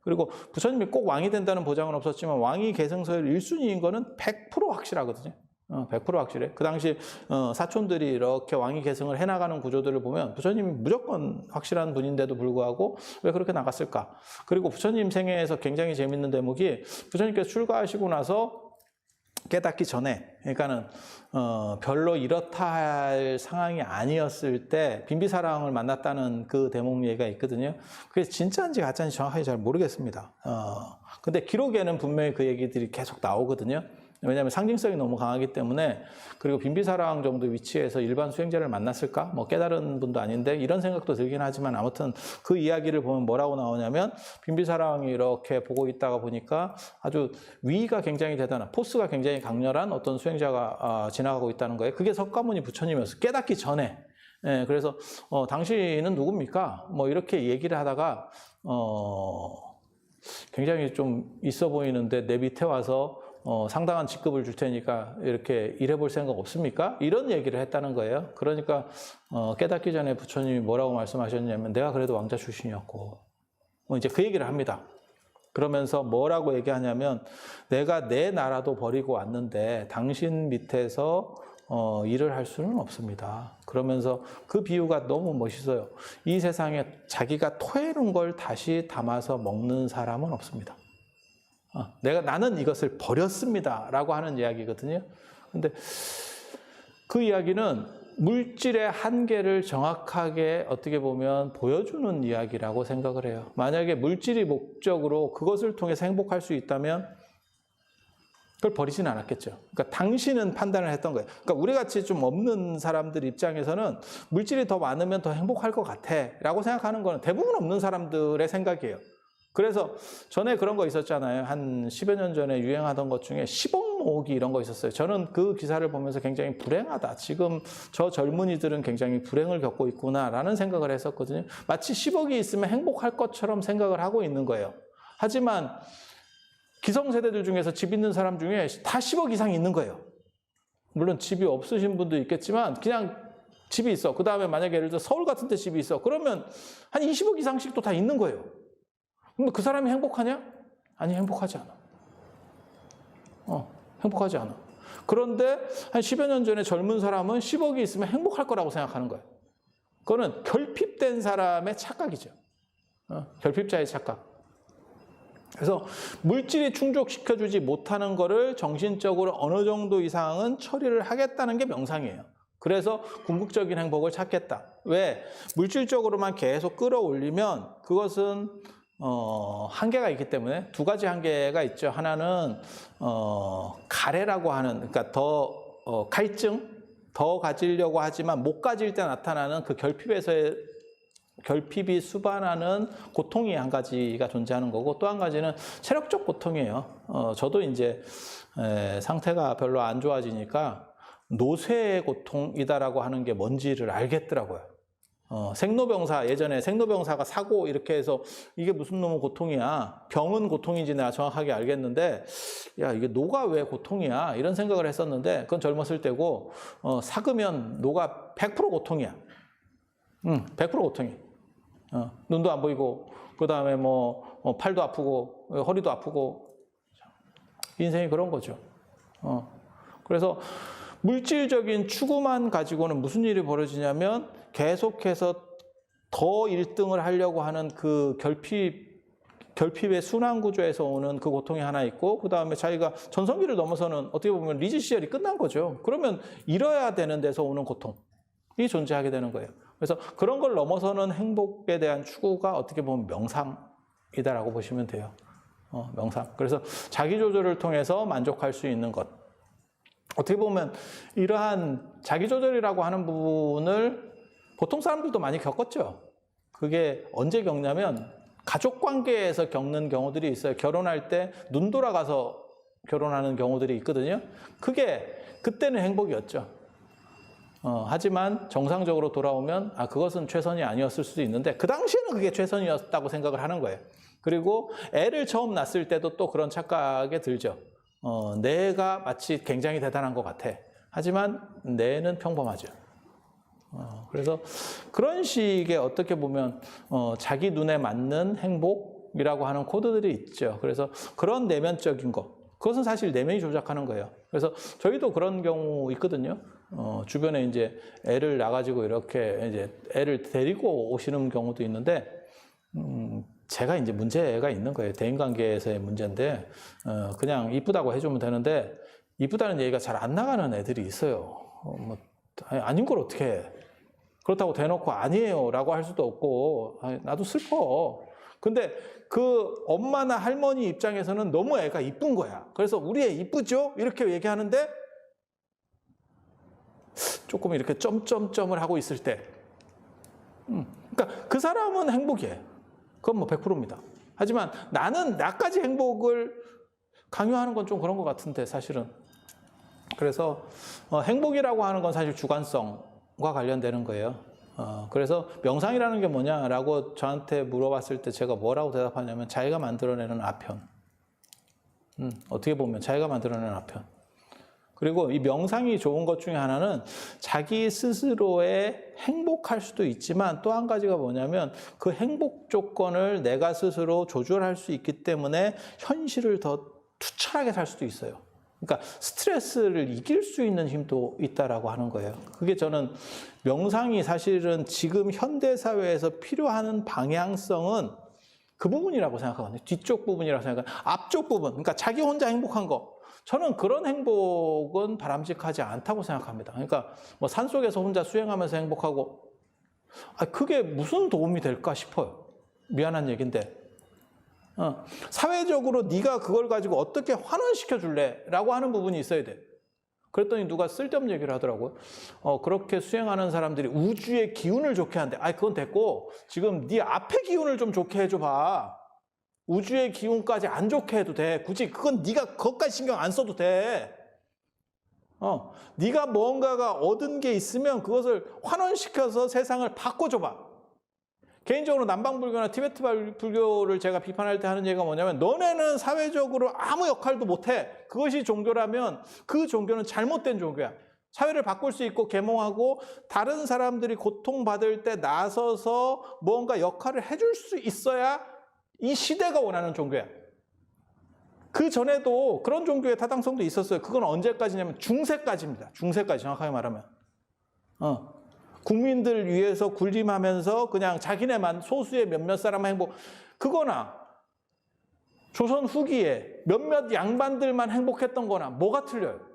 그리고 부처님이 꼭 왕이 된다는 보장은 없었지만 왕위 계승서열 1순위인 거는 100% 확실하거든요. 100% 확실해. 그 당시 사촌들이 이렇게 왕위 계승을 해나가는 구조들을 보면 부처님이 무조건 확실한 분인데도 불구하고 왜 그렇게 나갔을까? 그리고 부처님 생애에서 굉장히 재밌는 대목이 부처님께서 출가하시고 나서 깨닫기 전에, 그러니까는 별로 이렇다 할 상황이 아니었을 때 빈비사랑을 만났다는 그 대목 얘기가 있거든요. 그게 진짜인지 가짜인지 정확하게 잘 모르겠습니다. 근데 기록에는 분명히 그 얘기들이 계속 나오거든요. 왜냐하면 상징성이 너무 강하기 때문에. 그리고 빈비사랑 정도 위치에서 일반 수행자를 만났을까? 뭐 깨달은 분도 아닌데 이런 생각도 들긴 하지만 아무튼 그 이야기를 보면 뭐라고 나오냐면 빈비사랑이 이렇게 보고 있다가 보니까 아주 위가 굉장히 대단한, 포스가 굉장히 강렬한 어떤 수행자가 지나가고 있다는 거예요. 그게 석가모니 부처님이었어요. 깨닫기 전에. 예, 그래서 당신은 누굽니까? 뭐 이렇게 얘기를 하다가 굉장히 좀 있어 보이는데 내 밑에 와서 상당한 직급을 줄 테니까 이렇게 일해볼 생각 없습니까? 이런 얘기를 했다는 거예요. 그러니까 깨닫기 전에 부처님이 뭐라고 말씀하셨냐면 내가 그래도 왕자 출신이었고 이제 그 얘기를 합니다. 그러면서 뭐라고 얘기하냐면 내가 내 나라도 버리고 왔는데 당신 밑에서 일을 할 수는 없습니다. 그러면서 그 비유가 너무 멋있어요. 이 세상에 자기가 토해놓은 걸 다시 담아서 먹는 사람은 없습니다. 나는 이것을 버렸습니다 라고 하는 이야기거든요. 근데 그 이야기는 물질의 한계를 정확하게 어떻게 보면 보여주는 이야기라고 생각을 해요. 만약에 물질이 목적으로 그것을 통해서 행복할 수 있다면 그걸 버리지는 않았겠죠. 그러니까 당신은 판단을 했던 거예요. 그러니까 우리 같이 좀 없는 사람들 입장에서는 물질이 더 많으면 더 행복할 것 같아 라고 생각하는 거는 대부분 없는 사람들의 생각이에요. 그래서 전에 그런 거 있었잖아요. 한 10여 년 전에 유행하던 것 중에 10억 모으기 이런 거 있었어요. 저는 그 기사를 보면서 굉장히 불행하다. 지금 저 젊은이들은 굉장히 불행을 겪고 있구나라는 생각을 했었거든요. 마치 10억이 있으면 행복할 것처럼 생각을 하고 있는 거예요. 하지만 기성세대들 중에서 집 있는 사람 중에 다 10억 이상이 있는 거예요. 물론 집이 없으신 분도 있겠지만 그냥 집이 있어. 그 다음에 만약에 예를 들어 서울 같은 데 집이 있어. 그러면 한 20억 이상씩도 다 있는 거예요. 근데 그 사람이 행복하냐? 아니, 행복하지 않아. 행복하지 않아. 그런데 한 10여 년 전에 젊은 사람은 10억이 있으면 행복할 거라고 생각하는 거예요. 그거는 결핍된 사람의 착각이죠. 결핍자의 착각. 그래서 물질이 충족시켜주지 못하는 거를 정신적으로 어느 정도 이상은 처리를 하겠다는 게 명상이에요. 그래서 궁극적인 행복을 찾겠다. 왜? 물질적으로만 계속 끌어올리면 그것은 한계가 있기 때문에 두 가지 한계가 있죠. 하나는 가래라고 하는, 그러니까 더 갈증, 더 가지려고 하지만 못 가질 때 나타나는 그 결핍이 수반하는 고통이 한 가지가 존재하는 거고, 또 한 가지는 체력적 고통이에요. 저도 이제 상태가 별로 안 좋아지니까 노쇠의 고통이다라고 하는 게 뭔지를 알겠더라고요. 생로병사, 예전에 생로병사가 사고 이렇게 해서 이게 무슨 놈의 고통이야. 병은 고통인지 내가 정확하게 알겠는데, 야, 이게 노가 왜 고통이야? 이런 생각을 했었는데, 그건 젊었을 때고, 삭으면 노가 100% 고통이야. 100% 고통이. 눈도 안 보이고, 그 다음에 팔도 아프고, 허리도 아프고, 인생이 그런 거죠. 그래서 물질적인 추구만 가지고는 무슨 일이 벌어지냐면 계속해서 더 1등을 하려고 하는 그 결핍의 순환 구조에서 오는 그 고통이 하나 있고, 그 다음에 자기가 전성기를 넘어서는 어떻게 보면 리즈 시절이 끝난 거죠. 그러면 잃어야 되는 데서 오는 고통이 존재하게 되는 거예요. 그래서 그런 걸 넘어서는 행복에 대한 추구가 어떻게 보면 명상이다라고 보시면 돼요. 명상. 그래서 자기 조절을 통해서 만족할 수 있는 것. 어떻게 보면 이러한 자기 조절이라고 하는 부분을 보통 사람들도 많이 겪었죠. 그게 언제 겪냐면 가족 관계에서 겪는 경우들이 있어요. 결혼할 때 눈 돌아가서 결혼하는 경우들이 있거든요. 그때는 행복이었죠. 하지만 정상적으로 돌아오면 그것은 최선이 아니었을 수도 있는데 그 당시에는 그게 최선이었다고 생각을 하는 거예요. 그리고 애를 처음 낳았을 때도 또 그런 착각에 들죠. 내가 마치 굉장히 대단한 것 같아. 하지만 내는 평범하죠. 그래서 그런 식의 어떻게 보면 자기 눈에 맞는 행복이라고 하는 코드들이 있죠. 그래서 그런 내면적인 것, 그것은 사실 내면이 조작하는 거예요. 그래서 저희도 그런 경우 있거든요. 주변에 이제 애를 낳아가지고 이렇게 이제 애를 데리고 오시는 경우도 있는데, 제가 이제 문제가 있는 거예요. 대인관계에서의 문제인데, 그냥 이쁘다고 해주면 되는데, 이쁘다는 얘기가 잘 안 나가는 애들이 있어요. 아닌 걸 어떻게 해. 그렇다고 대놓고 아니에요 라고 할 수도 없고, 나도 슬퍼. 근데 그 엄마나 할머니 입장에서는 너무 애가 이쁜 거야. 그래서 우리 애 이쁘죠? 이렇게 얘기하는데, 조금 이렇게 점점점을 하고 있을 때, 그러니까 그 사람은 행복이에요. 그건 100%입니다. 하지만 나까지 행복을 강요하는 건 좀 그런 것 같은데, 사실은. 그래서 행복이라고 하는 건 사실 주관성과 관련되는 거예요. 그래서 명상이라는 게 뭐냐라고 저한테 물어봤을 때 제가 뭐라고 대답하냐면 자기가 만들어내는 아편. 어떻게 보면 자기가 만들어낸 아편. 그리고 이 명상이 좋은 것 중에 하나는 자기 스스로의 행복할 수도 있지만 또 한 가지가 뭐냐면 그 행복 조건을 내가 스스로 조절할 수 있기 때문에 현실을 더 투철하게 살 수도 있어요. 그러니까 스트레스를 이길 수 있는 힘도 있다라고 하는 거예요. 그게 저는 명상이 사실은 지금 현대 사회에서 필요한 방향성은 그 부분이라고 생각하거든요. 뒤쪽 부분이라고 생각하거든요. 앞쪽 부분, 그러니까 자기 혼자 행복한 거. 저는 그런 행복은 바람직하지 않다고 생각합니다. 그러니까 뭐 산속에서 혼자 수행하면서 행복하고, 그게 무슨 도움이 될까 싶어요. 미안한 얘기인데. 사회적으로 네가 그걸 가지고 어떻게 환원시켜 줄래? 라고 하는 부분이 있어야 돼. 그랬더니 누가 쓸데없는 얘기를 하더라고요. 그렇게 수행하는 사람들이 우주의 기운을 좋게 한대. 그건 됐고 지금 네 앞에 기운을 좀 좋게 해줘봐. 우주의 기운까지 안 좋게 해도 돼. 굳이 그건 네가 그것까지 신경 안 써도 돼. 네가 뭔가가 얻은 게 있으면 그것을 환원시켜서 세상을 바꿔줘봐. 개인적으로 남방불교나 티베트 불교를 제가 비판할 때 하는 얘기가 뭐냐면 너네는 사회적으로 아무 역할도 못해. 그것이 종교라면 그 종교는 잘못된 종교야. 사회를 바꿀 수 있고 계몽하고 다른 사람들이 고통받을 때 나서서 뭔가 역할을 해줄 수 있어야 이 시대가 원하는 종교야. 그 전에도 그런 종교의 타당성도 있었어요. 그건 언제까지냐면 중세까지입니다. 중세까지 정확하게 말하면. 국민들 위해서 군림하면서 그냥 자기네만 소수의 몇몇 사람 행복. 그거나 조선 후기에 몇몇 양반들만 행복했던 거나 뭐가 틀려요?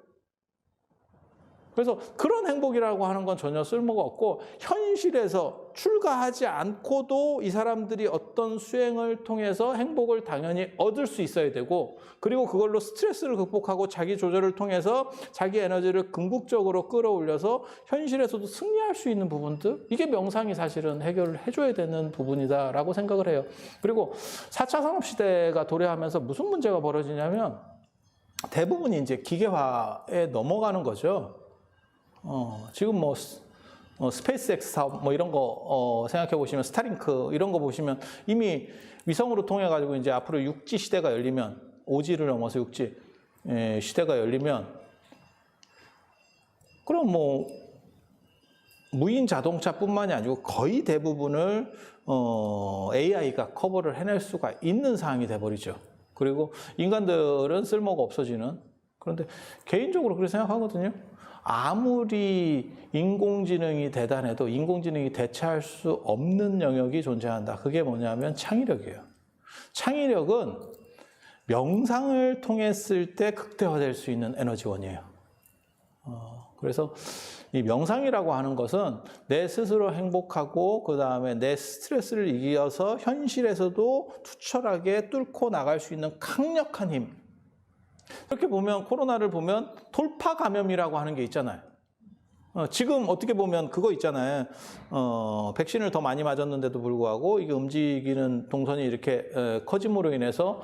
그래서 그런 행복이라고 하는 건 전혀 쓸모가 없고 현실에서 출가하지 않고도 이 사람들이 어떤 수행을 통해서 행복을 당연히 얻을 수 있어야 되고 그리고 그걸로 스트레스를 극복하고 자기 조절을 통해서 자기 에너지를 궁극적으로 끌어올려서 현실에서도 승리할 수 있는 부분들 이게 명상이 사실은 해결을 해줘야 되는 부분이다라고 생각을 해요. 그리고 4차 산업시대가 도래하면서 무슨 문제가 벌어지냐면 대부분이 이제 기계화에 넘어가는 거죠. 지금 뭐 스페이스X 사업 뭐 이런 거 생각해 보시면 스타링크 이런 거 보시면 이미 위성으로 통해 가지고 이제 앞으로 6G 시대가 열리면 5G를 넘어서 6G 시대가 열리면 그럼 뭐 무인 자동차뿐만이 아니고 거의 대부분을 AI가 커버를 해낼 수가 있는 상황이 돼 버리죠. 그리고 인간들은 쓸모가 없어지는 그런데 개인적으로 그렇게 생각하거든요. 아무리 인공지능이 대단해도 인공지능이 대체할 수 없는 영역이 존재한다. 그게 뭐냐면 창의력이에요. 창의력은 명상을 통했을 때 극대화될 수 있는 에너지원이에요. 그래서 이 명상이라고 하는 것은 내 스스로 행복하고 그 다음에 내 스트레스를 이겨서 현실에서도 투철하게 뚫고 나갈 수 있는 강력한 힘. 이렇게 보면 코로나를 보면 돌파 감염이라고 하는 게 있잖아요. 지금 어떻게 보면 그거 있잖아요. 백신을 더 많이 맞았는데도 불구하고 이게 움직이는 동선이 이렇게 커짐으로 인해서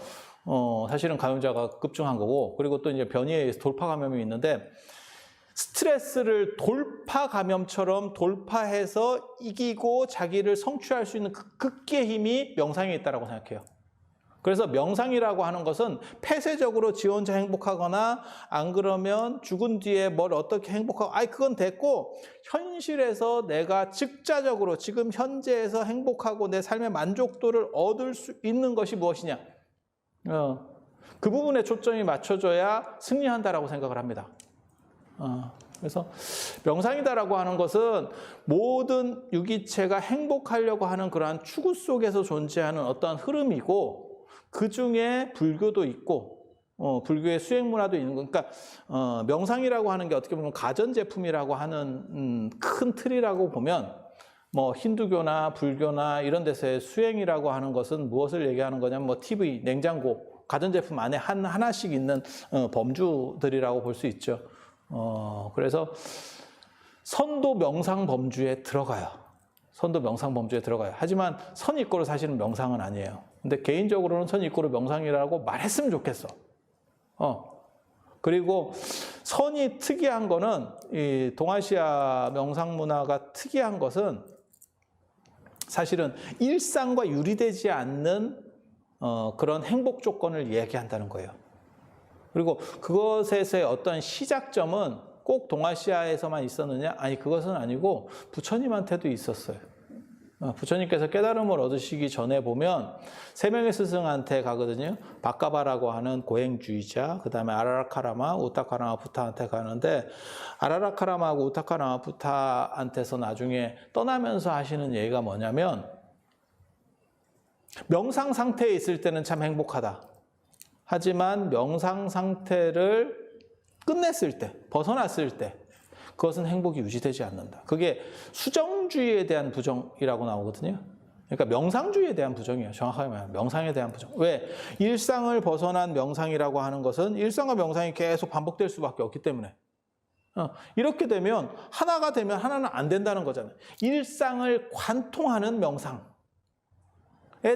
사실은 감염자가 급증한 거고 그리고 또 이제 변이에 의해서 돌파 감염이 있는데 스트레스를 돌파 감염처럼 돌파해서 이기고 자기를 성취할 수 있는 그 극기의 힘이 명상에 있다고 생각해요. 그래서 명상이라고 하는 것은 폐쇄적으로 지 혼자 행복하거나 안 그러면 죽은 뒤에 뭘 어떻게 행복하고 그건 됐고 현실에서 내가 즉자적으로 지금 현재에서 행복하고 내 삶의 만족도를 얻을 수 있는 것이 무엇이냐 그 부분에 초점이 맞춰져야 승리한다라고 생각을 합니다. 그래서 명상이다라고 하는 것은 모든 유기체가 행복하려고 하는 그러한 추구 속에서 존재하는 어떠한 흐름이고 그 중에 불교도 있고 불교의 수행 문화도 있는 거. 그러니까 명상이라고 하는 게 어떻게 보면 가전제품이라고 하는 큰 틀이라고 보면 뭐 힌두교나 불교나 이런 데서의 수행이라고 하는 것은 무엇을 얘기하는 거냐면 뭐 TV, 냉장고, 가전제품 안에 하나씩 있는 범주들이라고 볼 수 있죠. 그래서 선도 명상 범주에 들어가요. 선도 명상 범주에 들어가요. 하지만 선 이꼬로 사실은 명상은 아니에요. 근데 개인적으로는 선 이꼬로 명상이라고 말했으면 좋겠어. 그리고 선이 특이한 거는 이 동아시아 명상 문화가 특이한 것은 사실은 일상과 유리되지 않는 그런 행복 조건을 얘기한다는 거예요. 그리고 그것에서의 어떤 시작점은 꼭 동아시아에서만 있었느냐? 아니, 그것은 아니고 부처님한테도 있었어요. 부처님께서 깨달음을 얻으시기 전에 보면 세 명의 스승한테 가거든요. 바까바라고 하는 고행주의자, 그 다음에 아라라카라마, 우타카라마 부타한테 가는데, 아라라카라마하고 우타카라마 부타한테서 나중에 떠나면서 하시는 얘기가 뭐냐면, 명상 상태에 있을 때는 참 행복하다. 하지만 명상 상태를 끝냈을 때, 벗어났을 때, 그것은 행복이 유지되지 않는다. 그게 수정주의에 대한 부정이라고 나오거든요. 그러니까 명상주의에 대한 부정이에요. 정확하게 말하면 명상에 대한 부정. 왜? 일상을 벗어난 명상이라고 하는 것은 일상과 명상이 계속 반복될 수밖에 없기 때문에. 이렇게 되면 하나가 되면 하나는 안 된다는 거잖아요. 일상을 관통하는 명상에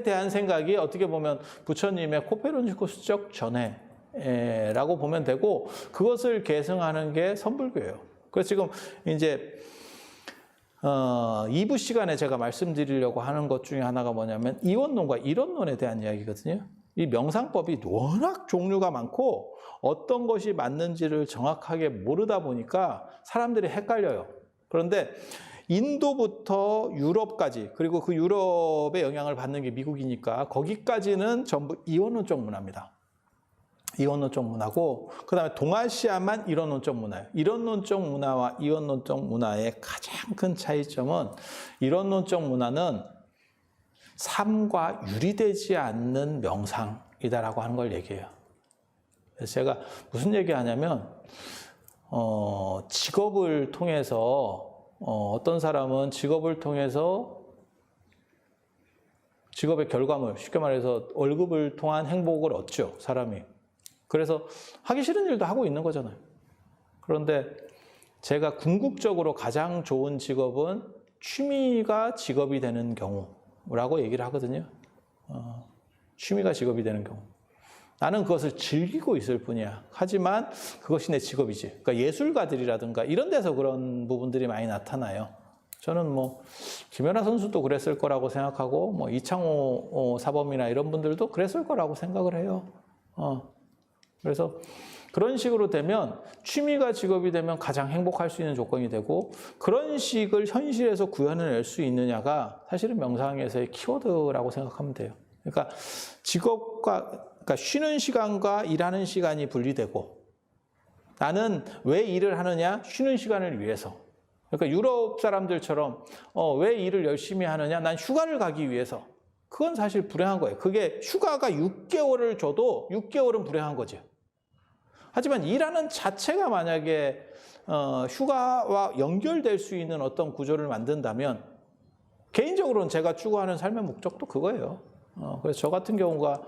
대한 생각이 어떻게 보면 부처님의 코페르니쿠스 수적 전해라고 보면 되고, 그것을 계승하는 게 선불교예요. 그래서 지금 이제 2부 시간에 제가 말씀드리려고 하는 것 중에 하나가 뭐냐면 이원론과 이론론에 대한 이야기거든요. 이 명상법이 워낙 종류가 많고 어떤 것이 맞는지를 정확하게 모르다 보니까 사람들이 헷갈려요. 그런데 인도부터 유럽까지, 그리고 그 유럽의 영향을 받는 게 미국이니까 거기까지는 전부 이원론적 문화입니다. 이원론적 문화고, 그 다음에 동아시아만 이론론적 문화예요. 이론론적 문화와 이원론적 문화의 가장 큰 차이점은, 이론론적 문화는 삶과 유리되지 않는 명상이다라고 하는 걸 얘기해요. 그래서 제가 무슨 얘기하냐면, 직업을 통해서 어떤 사람은 직업을 통해서 직업의 결과물, 쉽게 말해서 월급을 통한 행복을 얻죠, 사람이. 그래서 하기 싫은 일도 하고 있는 거잖아요. 그런데 제가 궁극적으로 가장 좋은 직업은 취미가 직업이 되는 경우라고 얘기를 하거든요. 취미가 직업이 되는 경우. 나는 그것을 즐기고 있을 뿐이야. 하지만 그것이 내 직업이지. 그러니까 예술가들이라든가 이런 데서 그런 부분들이 많이 나타나요. 저는 뭐 김연아 선수도 그랬을 거라고 생각하고, 뭐 이창호 사범이나 이런 분들도 그랬을 거라고 생각을 해요. 그래서 그런 식으로 되면 취미가 직업이 되면 가장 행복할 수 있는 조건이 되고, 그런 식을 현실에서 구현해낼 수 있느냐가 사실은 명상에서의 키워드라고 생각하면 돼요. 그러니까 그러니까 쉬는 시간과 일하는 시간이 분리되고, 나는 왜 일을 하느냐? 쉬는 시간을 위해서. 그러니까 유럽 사람들처럼 왜 일을 열심히 하느냐? 난 휴가를 가기 위해서. 그건 사실 불행한 거예요. 그게 휴가가 6개월을 줘도 6개월은 불행한 거죠. 하지만 일하는 자체가 만약에 휴가와 연결될 수 있는 어떤 구조를 만든다면, 개인적으로는 제가 추구하는 삶의 목적도 그거예요. 그래서 저 같은 경우가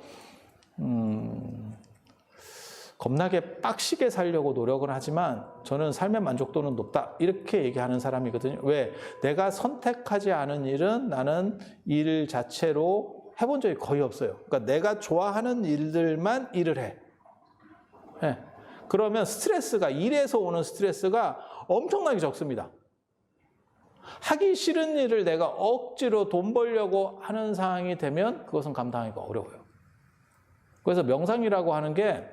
겁나게 빡시게 살려고 노력을 하지만 저는 삶의 만족도는 높다, 이렇게 얘기하는 사람이거든요. 왜? 내가 선택하지 않은 일은 나는 일 자체로 해본 적이 거의 없어요. 그러니까 내가 좋아하는 일들만 일을 해. 네. 그러면 스트레스가, 일에서 오는 스트레스가 엄청나게 적습니다. 하기 싫은 일을 내가 억지로 돈 벌려고 하는 상황이 되면 그것은 감당하기가 어려워요. 그래서 명상이라고 하는 게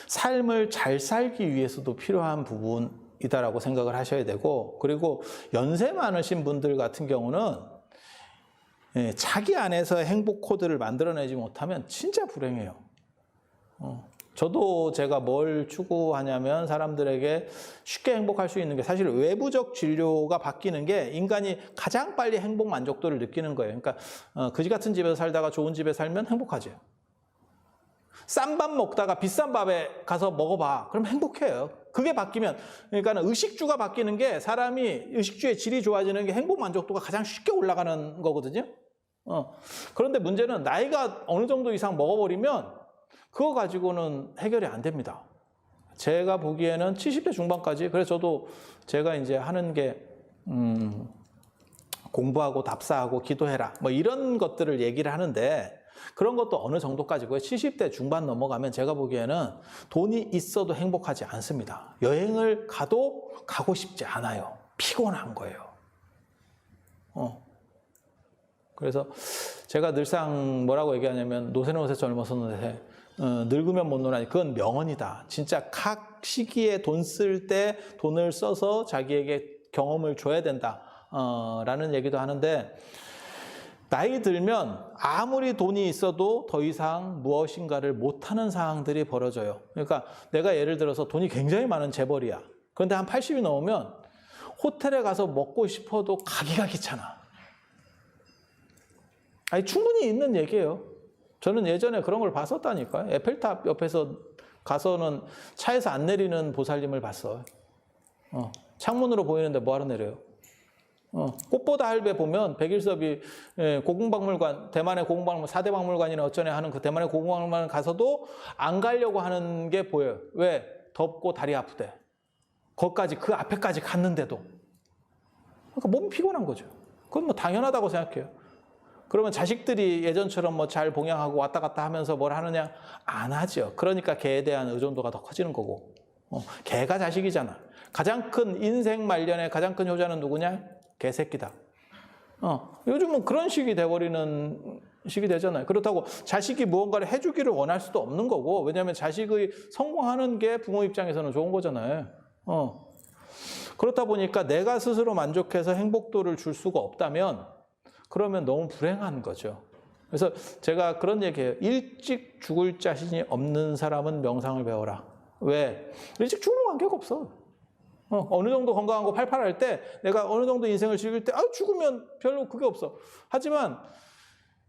삶을 잘 살기 위해서도 필요한 부분이다라고 생각을 하셔야 되고, 그리고 연세 많으신 분들 같은 경우는 자기 안에서 행복 코드를 만들어내지 못하면 진짜 불행해요. 저도 제가 뭘 추구하냐면 사람들에게 쉽게 행복할 수 있는 게, 사실 외부적 진료가 바뀌는 게 인간이 가장 빨리 행복 만족도를 느끼는 거예요. 그러니까 그지 같은 집에서 살다가 좋은 집에 살면 행복하죠. 싼 밥 먹다가 비싼 밥에 가서 먹어봐. 그럼 행복해요. 그게 바뀌면, 그러니까 의식주가 바뀌는 게, 사람이 의식주의 질이 좋아지는 게 행복 만족도가 가장 쉽게 올라가는 거거든요. 그런데 문제는 나이가 어느 정도 이상 먹어버리면 그거 가지고는 해결이 안 됩니다. 제가 보기에는 70대 중반까지, 그래서 저도 제가 이제 하는 게 공부하고 답사하고 기도해라, 뭐 이런 것들을 얘기를 하는데, 그런 것도 어느 정도까지고요. 70대 중반 넘어가면 제가 보기에는 돈이 있어도 행복하지 않습니다. 여행을 가도 가고 싶지 않아요. 피곤한 거예요. 그래서 제가 늘상 뭐라고 얘기하냐면, 노세노세 젊어서 노세, 늙으면 못 노나니 그건 명언이다. 진짜 각 시기에 돈 쓸 때 돈을 써서 자기에게 경험을 줘야 된다. 라는 얘기도 하는데 나이 들면 아무리 돈이 있어도 더 이상 무엇인가를 못하는 상황들이 벌어져요. 그러니까 내가 예를 들어서 돈이 굉장히 많은 재벌이야. 그런데 한 80이 넘으면 호텔에 가서 먹고 싶어도 가기가 귀찮아. 아니, 충분히 있는 얘기예요. 저는 예전에 그런 걸 봤었다니까요. 에펠탑 옆에서 가서는 차에서 안 내리는 보살님을 봤어요. 창문으로 보이는데 뭐하러 내려요? 꽃보다 할배 보면 백일섭이 고궁박물관, 대만의 고궁박물관, 4대 박물관이나 어쩌네 하는 그 대만의 고궁박물관 가서도 안 가려고 하는 게 보여요. 왜? 덥고 다리 아프대. 거기까지, 그 앞에까지 갔는데도. 그러니까 몸이 피곤한 거죠. 그건 뭐 당연하다고 생각해요. 그러면 자식들이 예전처럼 뭐 잘 봉양하고 왔다 갔다 하면서 뭘 하느냐? 안 하죠. 그러니까 개에 대한 의존도가 더 커지는 거고. 개가 자식이잖아. 가장 큰 인생 말년의 가장 큰 효자는 누구냐? 개새끼다. 요즘은 그런 식이 돼버리는 식이 되잖아요. 그렇다고 자식이 무언가를 해주기를 원할 수도 없는 거고, 왜냐하면 자식이 성공하는 게 부모 입장에서는 좋은 거잖아요. 그렇다 보니까 내가 스스로 만족해서 행복도를 줄 수가 없다면 그러면 너무 불행한 거죠. 그래서 제가 그런 얘기해요. 일찍 죽을 자신이 없는 사람은 명상을 배워라. 왜? 일찍 죽는 관계가 없어. 어느 정도 건강하고 팔팔할 때 내가 어느 정도 인생을 즐길 때 죽으면 별로 그게 없어. 하지만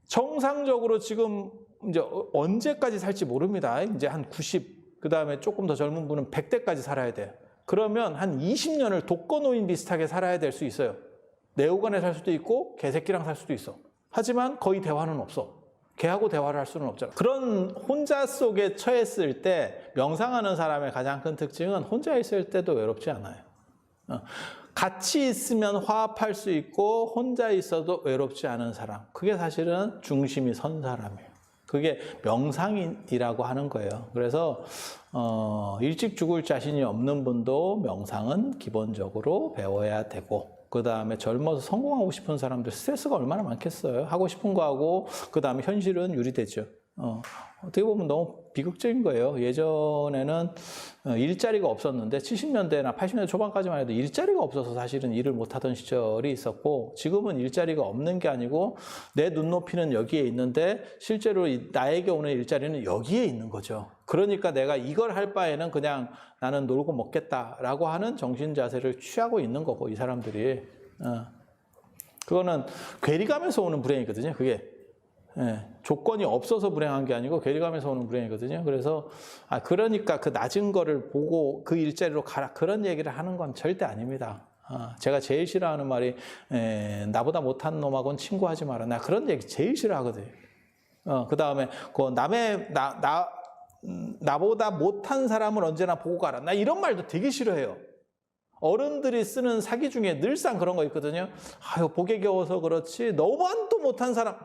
정상적으로 지금 이제 언제까지 살지 모릅니다. 이제 한 90, 그 다음에 조금 더 젊은 분은 100대까지 살아야 돼요. 그러면 한 20년을 독거노인 비슷하게 살아야 될 수 있어요. 내후관에 살 수도 있고 개새끼랑 살 수도 있어. 하지만 거의 대화는 없어. 걔하고 대화를 할 수는 없잖아. 그런 혼자 속에 처했을 때 명상하는 사람의 가장 큰 특징은 혼자 있을 때도 외롭지 않아요. 같이 있으면 화합할 수 있고 혼자 있어도 외롭지 않은 사람. 그게 사실은 중심이 선 사람이에요. 그게 명상이라고 하는 거예요. 그래서 일찍 죽을 자신이 없는 분도 명상은 기본적으로 배워야 되고, 그 다음에 젊어서 성공하고 싶은 사람들 스트레스가 얼마나 많겠어요. 하고 싶은 거 하고 그 다음에 현실은 유리되죠. 어떻게 보면 너무 비극적인 거예요. 예전에는 일자리가 없었는데 70년대나 80년대 초반까지만 해도 일자리가 없어서 사실은 일을 못하던 시절이 있었고, 지금은 일자리가 없는 게 아니고 내 눈높이는 여기에 있는데 실제로 나에게 오는 일자리는 여기에 있는 거죠. 그러니까 내가 이걸 할 바에는 그냥 나는 놀고 먹겠다라고 하는 정신 자세를 취하고 있는 거고, 이 사람들이. 그거는 괴리감에서 오는 불행이거든요. 그게. 조건이 없어서 불행한 게 아니고 괴리감에서 오는 불행이거든요. 그래서 그러니까 그 낮은 거를 보고 그 일자리로 가라, 그런 얘기를 하는 건 절대 아닙니다. 제가 제일 싫어하는 말이 나보다 못한 놈하고는 친구하지 마라. 나 그런 얘기 제일 싫어하거든요. 그 다음에 그 나보다 못한 사람을 언제나 보고 가라. 나 이런 말도 되게 싫어해요. 어른들이 쓰는 사기 중에 늘상 그런 거 있거든요. 아유, 보기 겨워서 그렇지 너무한도 못한 사람.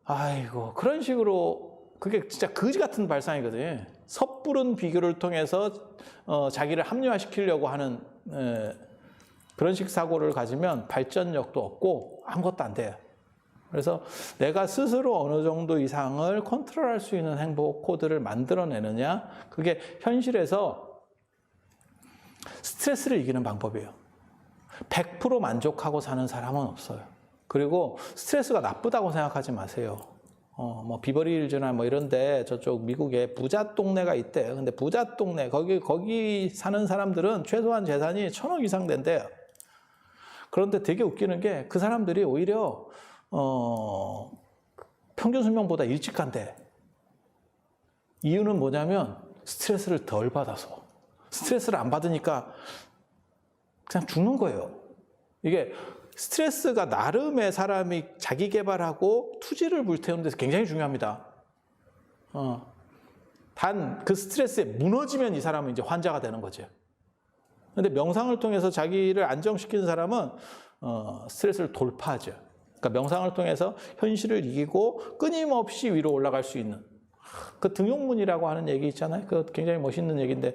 아이고, 그런 식으로 그게 진짜 거지 같은 발상이거든요. 섣부른 비교를 통해서 자기를 합리화시키려고 하는 그런 식 사고를 가지면 발전력도 없고 아무것도 안 돼요. 그래서 내가 스스로 어느 정도 이상을 컨트롤할 수 있는 행복 코드를 만들어내느냐, 그게 현실에서 스트레스를 이기는 방법이에요. 100% 만족하고 사는 사람은 없어요. 그리고 스트레스가 나쁘다고 생각하지 마세요. 뭐 비버리힐즈나 뭐 이런데 저쪽 미국에 부자 동네가 있대요. 근데 부자 동네 거기 사는 사람들은 최소한 재산이 1,000억 이상 된대요. 그런데 되게 웃기는 게 그 사람들이 오히려 평균 수명보다 일찍 간대. 이유는 뭐냐면 스트레스를 덜 받아서. 스트레스를 안 받으니까 그냥 죽는 거예요. 이게 스트레스가 나름의 사람이 자기 개발하고 투지를 불태우는 데서 굉장히 중요합니다. 단 그 스트레스에 무너지면 이 사람은 이제 환자가 되는 거죠. 근데 명상을 통해서 자기를 안정시키는 사람은 스트레스를 돌파하죠. 그러니까 명상을 통해서 현실을 이기고 끊임없이 위로 올라갈 수 있는, 그 등용문이라고 하는 얘기 있잖아요. 그 굉장히 멋있는 얘기인데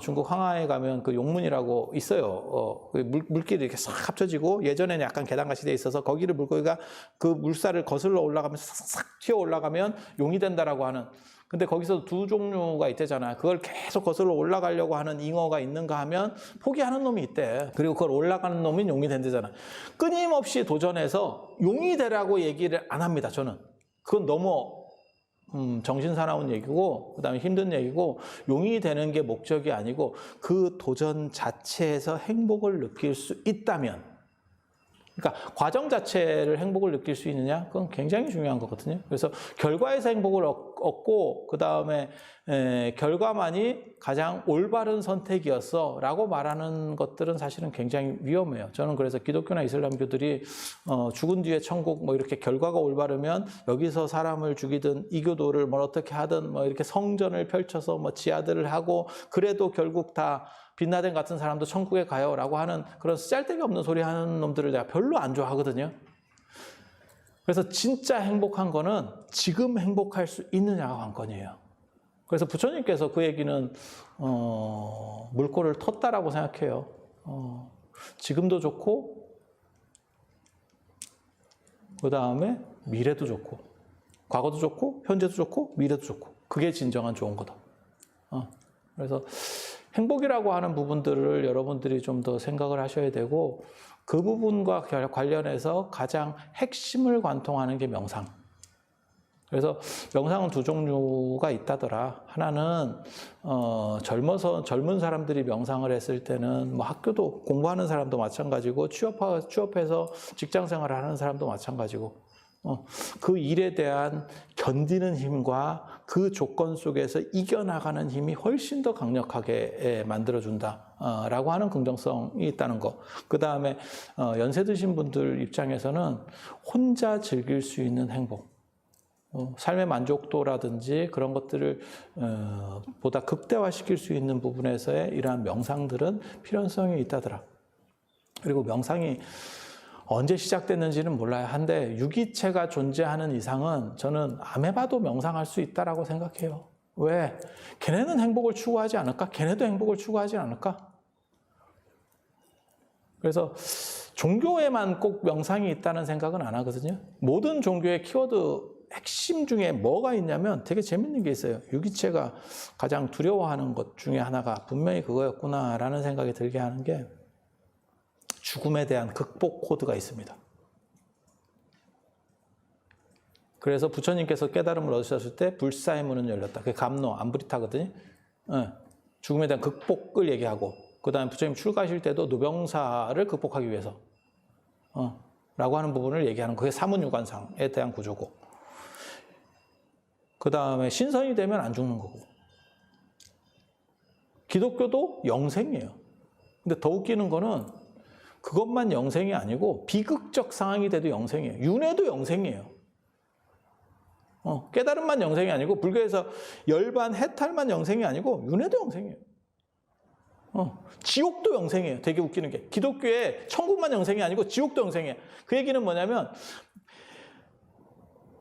중국 황하에 가면 그 용문이라고 있어요. 물길이 이렇게 싹 합쳐지고 예전에는 약간 계단같이 돼 있어서 거기를 물고기가 그 물살을 거슬러 올라가면서 싹싹 튀어 올라가면 용이 된다라고 하는 근데 거기서 두 종류가 있대잖아요. 그걸 계속 거슬러 올라가려고 하는 잉어가 있는가 하면 포기하는 놈이 있대. 그리고 그걸 올라가는 놈이 용이 된대잖아. 끊임없이 도전해서 용이 되라고 얘기를 안 합니다. 저는. 그건 너무 정신 사나운 얘기고 그다음에 힘든 얘기고 용이 되는 게 목적이 아니고 그 도전 자체에서 행복을 느낄 수 있다면 그러니까 과정 자체를 행복을 느낄 수 있느냐? 그건 굉장히 중요한 거거든요. 그래서 결과에서 행복을 얻고 그다음에 결과만이 가장 올바른 선택이었어 라고 말하는 것들은 사실은 굉장히 위험해요. 저는 그래서 기독교나 이슬람교들이 죽은 뒤에 천국 뭐 이렇게 결과가 올바르면 여기서 사람을 죽이든 이교도를 뭐 어떻게 하든 뭐 이렇게 성전을 펼쳐서 뭐 지하들을 하고 그래도 결국 다 빛나덴 같은 사람도 천국에 가요 라고 하는 그런 쓸데기 없는 소리 하는 놈들을 내가 별로 안 좋아하거든요. 그래서 진짜 행복한 거는 지금 행복할 수 있느냐가 관건이에요. 그래서 부처님께서 그 얘기는 물꼬를 텄다라고 생각해요. 지금도 좋고 그 다음에 미래도 좋고 과거도 좋고 현재도 좋고 미래도 좋고 그게 진정한 좋은 거다. 그래서 행복이라고 하는 부분들을 여러분들이 좀 더 생각을 하셔야 되고 그 부분과 관련해서 가장 핵심을 관통하는 게 명상. 그래서 명상은 두 종류가 있다더라. 하나는 젊은 사람들이 명상을 했을 때는 뭐 학교도 공부하는 사람도 마찬가지고 취업해서 직장 생활을 하는 사람도 마찬가지고 그 일에 대한 견디는 힘과 그 조건 속에서 이겨나가는 힘이 훨씬 더 강력하게 만들어준다라고 하는 긍정성이 있다는 거. 그 다음에 연세 드신 분들 입장에서는 혼자 즐길 수 있는 행복, 삶의 만족도라든지 그런 것들을 보다 극대화시킬 수 있는 부분에서의 이러한 명상들은 필연성이 있다더라. 그리고 명상이 언제 시작됐는지는 몰라요. 한데 유기체가 존재하는 이상은 저는 아메바도 명상할 수 있다라고 생각해요. 왜? 걔네는 행복을 추구하지 않을까? 걔네도 행복을 추구하지 않을까? 그래서 종교에만 꼭 명상이 있다는 생각은 안 하거든요. 모든 종교의 키워드 핵심 중에 뭐가 있냐면 되게 재밌는 게 있어요. 유기체가 가장 두려워하는 것 중에 하나가 분명히 그거였구나라는 생각이 들게 하는 게 죽음에 대한 극복 코드가 있습니다. 그래서 부처님께서 깨달음을 얻으셨을 때 불사의 문은 열렸다. 그게 감노, 암브리타거든요. 죽음에 대한 극복을 얘기하고 그 다음에 부처님 출가하실 때도 노병사를 극복하기 위해서 라고 하는 부분을 얘기하는 그게 사문유관상에 대한 구조고 그 다음에 신선이 되면 안 죽는 거고 기독교도 영생이에요. 근데 더 웃기는 거는 그것만 영생이 아니고 비극적 상황이 돼도 영생이에요. 윤회도 영생이에요. 깨달음만 영생이 아니고 불교에서 열반 해탈만 영생이 아니고 윤회도 영생이에요. 지옥도 영생이에요. 되게 웃기는 게 기독교에 천국만 영생이 아니고 지옥도 영생이에요. 그 얘기는 뭐냐면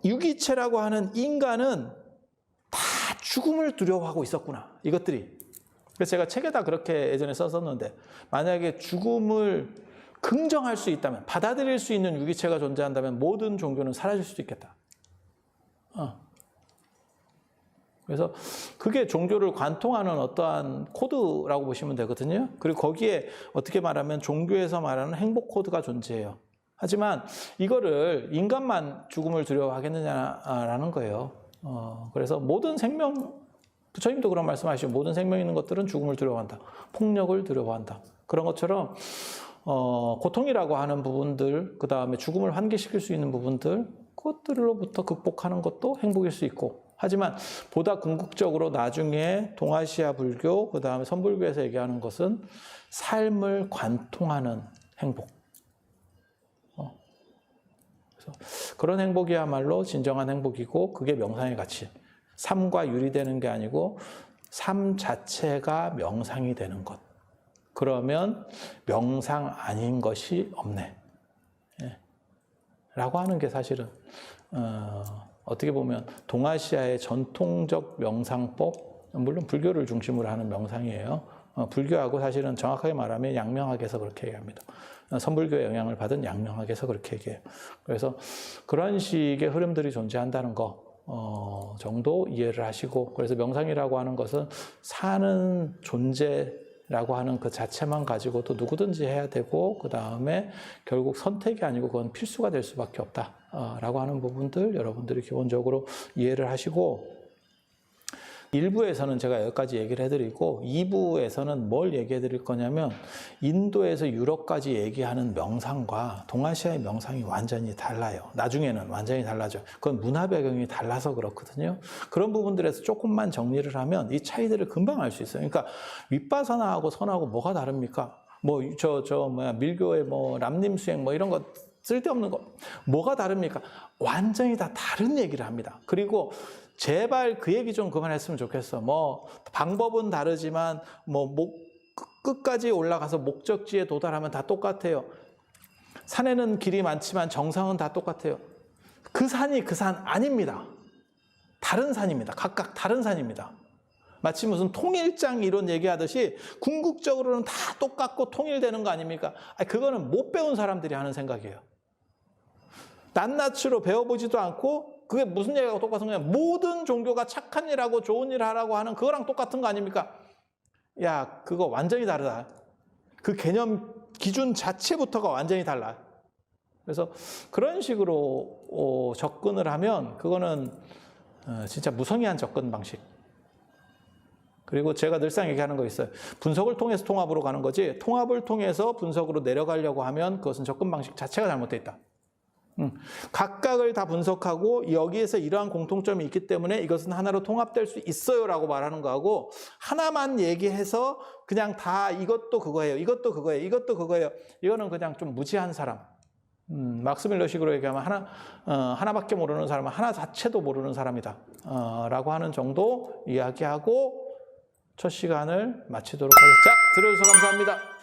유기체라고 하는 인간은 다 죽음을 두려워하고 있었구나. 이것들이. 그래서 제가 책에다 그렇게 예전에 썼었는데 만약에 죽음을 긍정할 수 있다면 받아들일 수 있는 유기체가 존재한다면 모든 종교는 사라질 수도 있겠다. 그래서 그게 종교를 관통하는 어떠한 코드라고 보시면 되거든요. 그리고 거기에 어떻게 말하면 종교에서 말하는 행복 코드가 존재해요. 하지만 이거를 인간만 죽음을 두려워하겠느냐라는 거예요. 그래서 모든 생명, 부처님도 그런 말씀하시죠. 모든 생명 있는 것들은 죽음을 두려워한다. 폭력을 두려워한다. 그런 것처럼 고통이라고 하는 부분들, 그 다음에 죽음을 환기시킬 수 있는 부분들, 그것들로부터 극복하는 것도 행복일 수 있고 하지만 보다 궁극적으로 나중에 동아시아 불교, 그 다음에 선불교에서 얘기하는 것은 삶을 관통하는 행복. 그래서 그런 행복이야말로 진정한 행복이고 그게 명상의 가치. 삶과 유리되는 게 아니고 삶 자체가 명상이 되는 것. 그러면 명상 아닌 것이 없네. 라고 하는 게 사실은 어떻게 보면 동아시아의 전통적 명상법, 물론 불교를 중심으로 하는 명상이에요. 불교하고 사실은 정확하게 말하면 양명학에서 그렇게 얘기합니다. 선불교의 영향을 받은 양명학에서 그렇게 얘기해요. 그래서 그런 식의 흐름들이 존재한다는 거, 정도 이해를 하시고, 그래서 명상이라고 하는 것은 사는 존재라고 하는 그 자체만 가지고도 누구든지 해야 되고, 그 다음에 결국 선택이 아니고 그건 필수가 될 수밖에 없다라고 하는 부분들 여러분들이 기본적으로 이해를 하시고, 1부에서는 제가 여기까지 얘기를 해드리고 2부에서는 뭘 얘기해 드릴 거냐면, 인도에서 유럽까지 얘기하는 명상과 동아시아의 명상이 완전히 달라요. 나중에는 완전히 달라져. 그건 문화 배경이 달라서 그렇거든요. 그런 부분들에서 조금만 정리를 하면 이 차이들을 금방 알 수 있어요. 그러니까 윗바사나하고 선하고 뭐가 다릅니까? 밀교의 람림수행 이런 거 쓸데없는 거 뭐가 다릅니까? 완전히 다 다른 얘기를 합니다. 그리고 제발 그 얘기 좀 그만했으면 좋겠어. 방법은 다르지만 끝까지 올라가서 목적지에 도달하면 다 똑같아요. 산에는 길이 많지만 정상은 다 똑같아요. 그 산이 그 산 아닙니다. 다른 산입니다. 각각 다른 산입니다. 마치 무슨 통일장 이론 얘기하듯이 궁극적으로는 다 똑같고 통일되는 거 아닙니까? 그거는 못 배운 사람들이 하는 생각이에요. 낱낱이로 배워보지도 않고 그게 무슨 얘기하고 똑같은 거냐. 모든 종교가 착한 일하고 좋은 일 하라고 하는 그거랑 똑같은 거 아닙니까? 야, 그거 완전히 다르다. 그 개념 기준 자체부터가 완전히 달라. 그래서 그런 식으로 접근을 하면 그거는 진짜 무성의한 접근 방식. 그리고 제가 늘상 얘기하는 거 있어요. 분석을 통해서 통합으로 가는 거지, 통합을 통해서 분석으로 내려가려고 하면 그것은 접근 방식 자체가 잘못되어 있다. 각각을 다 분석하고 여기에서 이러한 공통점이 있기 때문에 이것은 하나로 통합될 수 있어요 라고 말하는 거하고, 하나만 얘기해서 그냥 다 이것도 그거예요, 이것도 그거예요, 이것도 그거예요, 이거는 그냥 좀 무지한 사람. 막스 밀러식으로 얘기하면 하나밖에 모르는 사람은 하나 자체도 모르는 사람이다 라고 하는 정도 이야기하고 첫 시간을 마치도록 하겠습니다. 자, 들어주셔서 감사합니다.